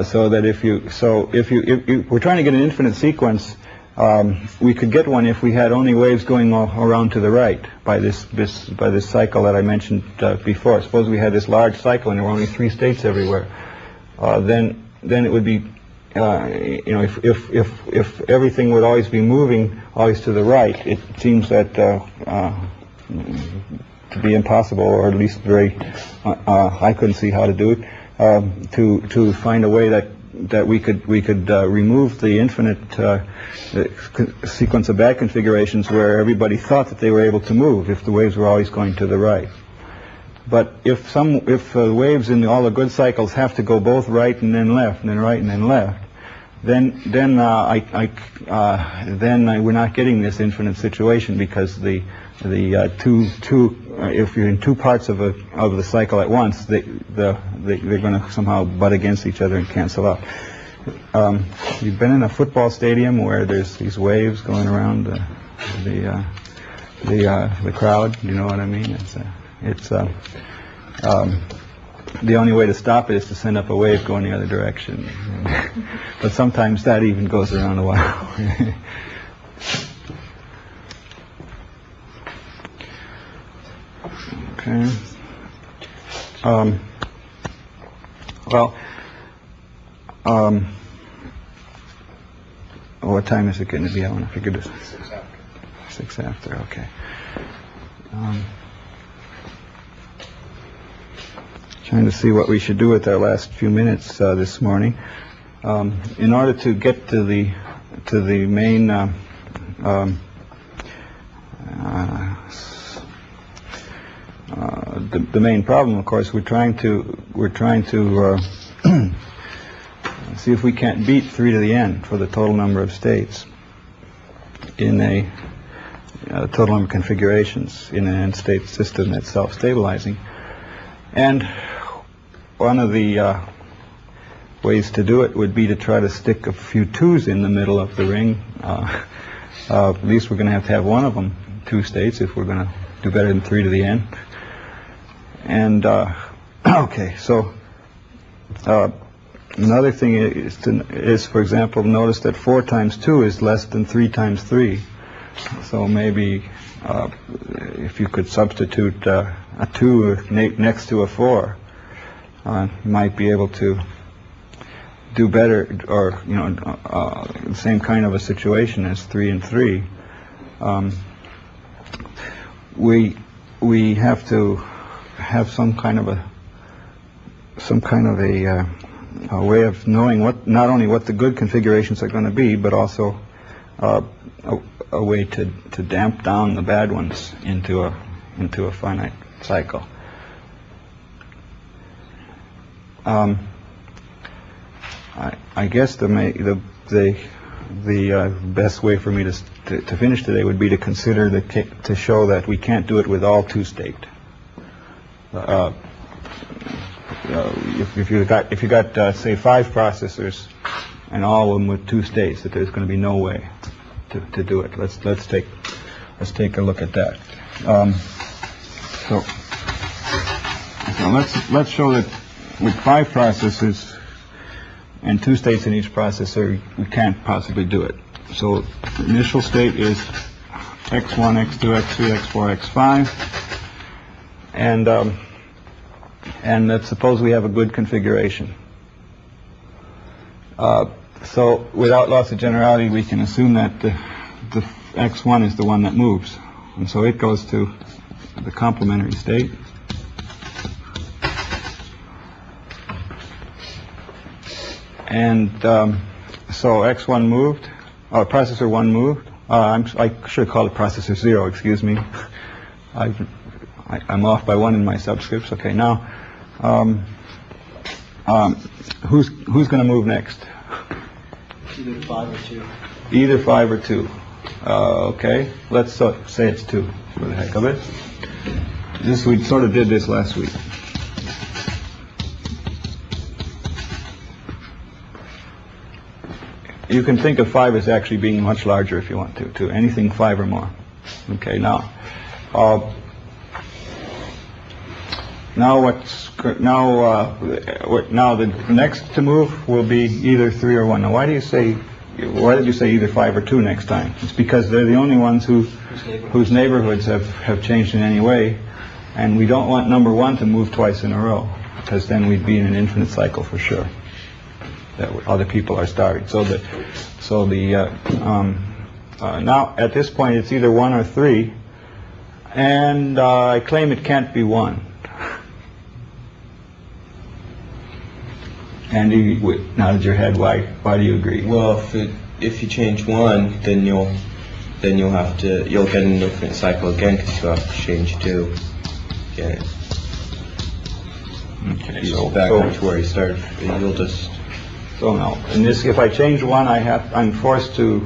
So that if we're trying to get an infinite sequence, we could get one if we had only waves going all around to the right by this cycle that I mentioned before. Suppose we had this large cycle and there were only 3 states everywhere. Then it would be, if everything would always be moving always to the right, it seems that to be impossible, or at least I couldn't see how to do it. To find a way that we could remove the infinite sequence of bad configurations where everybody thought that they were able to move if the waves were always going to the right. But if the waves in all the good cycles have to go both right and then left and then right and then left, then we're not getting this infinite situation, because if you're in 2 parts of the cycle at once, they're going to somehow butt against each other and cancel out. You've been in a football stadium where there's these waves going around the crowd. You know what I mean? The only way to stop it is to send up a wave going the other direction. But sometimes that even goes around a while. Okay. What time is it going to be? I want to figure this. 6 after. Okay. Trying to see what we should do with our last few minutes this morning. In order to get to the main the main problem, of course, we're trying to see if we can't beat 3 to the n for the total number of states in a total number of configurations in an n-state system that's self-stabilizing. And one of the ways to do it would be to try to stick a few 2s in the middle of the ring. At least we're going to have one of them 2 states if we're going to do better than 3 to the n. And okay, so another thing is, for example, notice that 4 times 2 is less than 3 times 3. So maybe if you could substitute a 2 next to a 4, you might be able to do better, or the same kind of a situation as 3 and 3. We have to have some kind of a way of knowing not only what the good configurations are going to be, but also a way to damp down the bad ones into a finite cycle. I guess the best way for me to finish today would be to consider to show that we can't do it with all 2-state. If you got say 5 processors and all of them with 2 states, that there's going to be no way to do it. Let's take a look at that. So let's show that with 5 processors and 2 states in each processor, we can't possibly do it. So the initial state is x1, x2, x3, x4, x5, and let's suppose we have a good configuration. So without loss of generality, we can assume that the x1 is the one that moves, and so it goes to the complementary state. And so x1 moved, processor 1 moved. I should call it processor 0, excuse me. I'm off by 1 in my subscripts. Okay, now who's going to move next? Either 5 or 2. Either 5 or 2. Okay, let's say it's 2 for the heck of it. We sort of did this last week. You can think of 5 as actually being much larger if you want to anything 5 or more. Okay, now the next to move will be either 3 or 1. Now, why did you say either 5 or 2 next time? It's because they're the only ones whose neighborhoods have changed in any way, and we don't want number 1 to move twice in a row, because then we'd be in an infinite cycle for sure. That other people are starting. Now at this point it's either 1 or 3, and I claim it can't be 1. And you nodded your head. Why do you agree? Well, if you change 1, then you'll get an infinite cycle again, because you have to change 2 again. Okay, So back to where you started. You'll just. So now, in this, if I change 1, I'm forced to.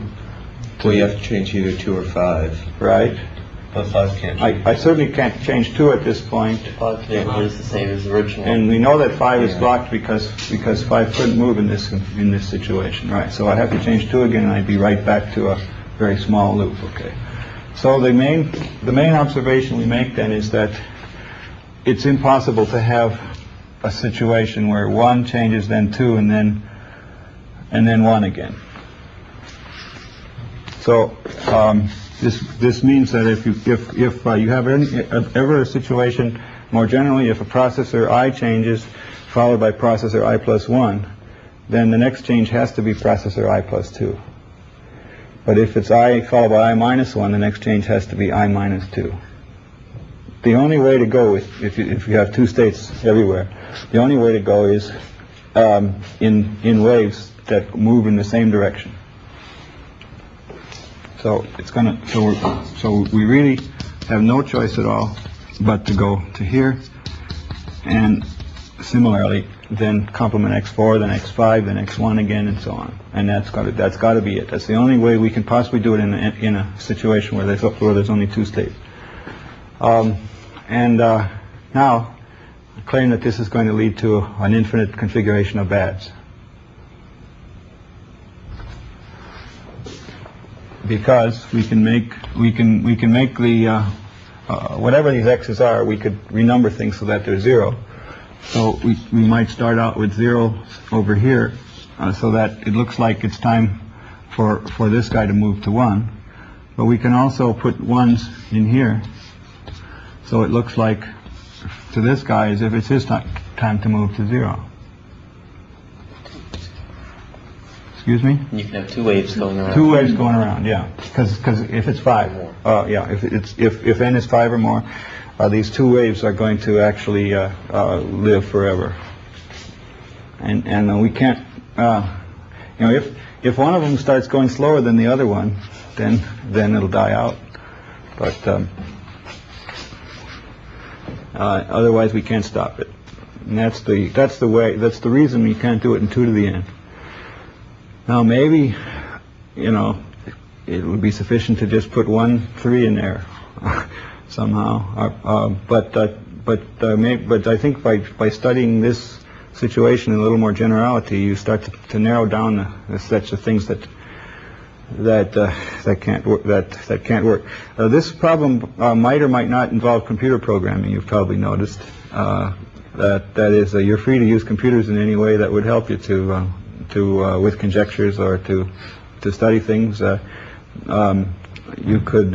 Well, you have to change either 2 or 5. Right. But 5 can't. I certainly can't change 2 at this point. 5 is the same as the original. And we know that 5 is blocked because 5 couldn't move in this situation, right? So I have to change 2 again, and I'd be right back to a very small loop. Okay. So the main observation we make then is that it's impossible to have a situation where 1 changes, then 2, and then 1 again. So this means that if you have ever a situation, more generally, if a processor I changes followed by processor I plus 1, then the next change has to be processor I plus 2. But if it's I followed by I minus 1, the next change has to be I minus 2. The only way to go, if you have 2 states everywhere, the only way to go is in waves that move in the same direction. So we really have no choice at all but to go to here, and similarly then complement x4, then x5, then x1 again, and so on. And that's got to be it. That's the only way we can possibly do it in a situation where there's only 2 states. Now I claim that this is going to lead to an infinite configuration of bads. Because we can make the whatever these x's are, we could renumber things so that they're 0. So we might start out with 0 over here, so that it looks like it's time for this guy to move to 1. But we can also put 1s in here, so it looks like to this guy as if it's his time to move to 0. Excuse me? You can have 2 waves going around. 2 waves going around, yeah. Because if it's 5, if n is 5 or more, these 2 waves are going to actually live forever. And we can't, if one of them starts going slower than the other one, then it'll die out. But otherwise we can't stop it. And that's the reason we can't do it in 2 to the n. Now maybe, it would be sufficient to just put 1, 3 in there somehow. But I think by studying this situation in a little more generality, you start to narrow down the sets of things that can't work. This problem might or might not involve computer programming. You've probably noticed that is you're free to use computers in any way that would help you to with conjectures or to study things. You could,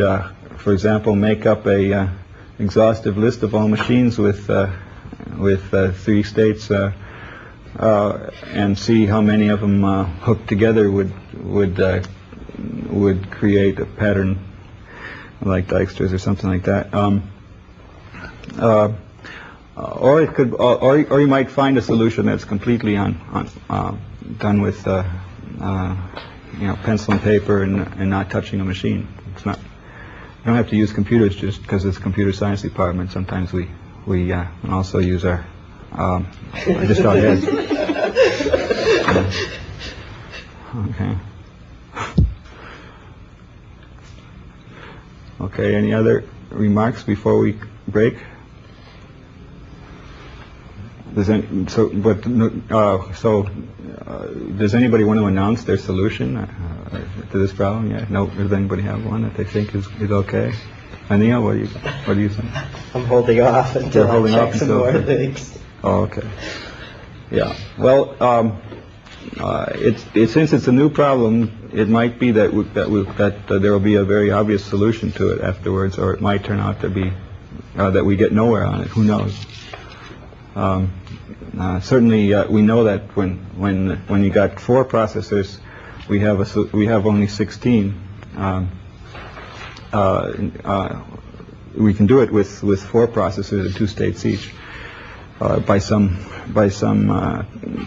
for example, make up a exhaustive list of all machines with 3 states and see how many of them hooked together would create a pattern like Dijkstra's or something like that. Or it could, or you might find a solution that's completely done with pencil and paper and not touching a machine. It's not. You don't have to use computers just because it's a computer science department. Sometimes we also use our just our heads. Okay. Okay. Any other remarks before we break? Does anybody want to announce their solution to this problem? Yeah. No. Does anybody have one that they think is okay? Anil, what do you think? I'm holding off until I check some more things. Oh, okay. Yeah. Well, since it's a new problem, it might be that there will be a very obvious solution to it afterwards, or it might turn out to be that we get nowhere on it. Who knows? Certainly, we know that when you got 4 processors, we have only 16. We can do it with 4 processors at 2 states each by some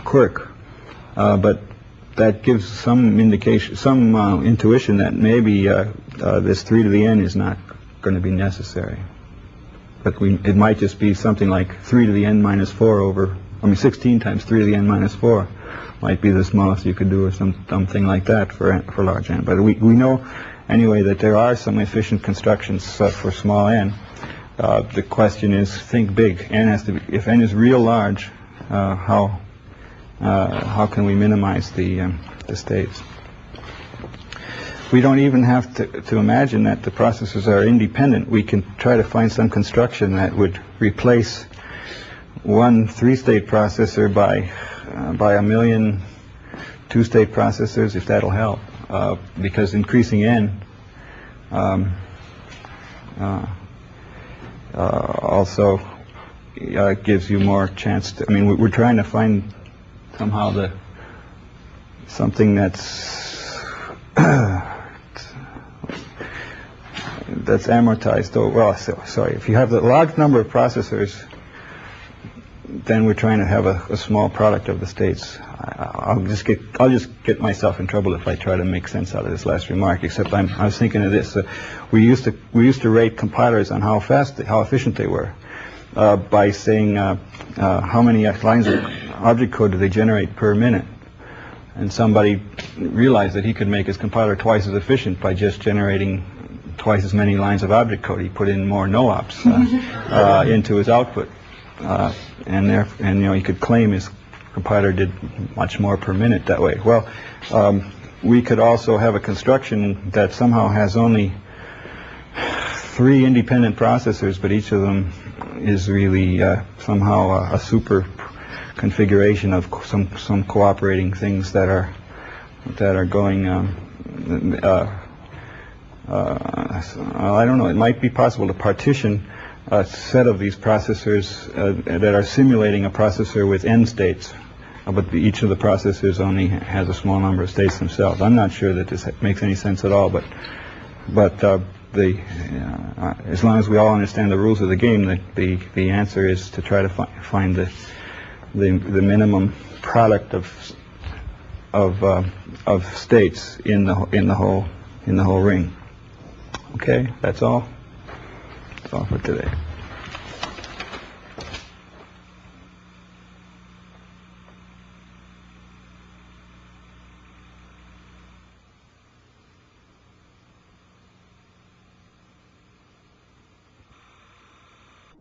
quirk, but that gives some indication, some intuition that maybe this 3 to the n is not going to be necessary. But it might just be something like 3 to the n minus 4 16 times 3 to the n minus 4 might be the smallest you could do, or something like that for large n. But we know anyway that there are some efficient constructions for small n. The question is, think big. N has to be, if n is real large, how can we minimize the states? We don't even have to imagine that the processors are independent. We can try to find some construction that would replace one 3-state processor by 1,000,000 2-state processors, if that'll help, because increasing n also gives you more chance to. I mean, we're trying to find somehow something that's amortized. Sorry. If you have a large number of processors, then we're trying to have a small product of the states. I'll just get myself in trouble if I try to make sense out of this last remark. Except I was thinking of this. We used to rate compilers on how efficient they were by saying how many lines of object code do they generate per minute. And somebody realized that he could make his compiler twice as efficient by just generating twice as many lines of object code. He put in more no-ops into his output. And he could claim his compiler did much more per minute that way. Well, we could also have a construction that somehow has only 3 independent processors, but each of them is really somehow a super configuration of some cooperating things that are going. I don't know. It might be possible to partition a set of these processors that are simulating a processor with n states, but each of the processors only has a small number of states themselves. I'm not sure that this makes any sense at all, but as long as we all understand the rules of the game, the answer is to try to find the minimum product of states in the whole ring. Okay, that's all. That's all for today.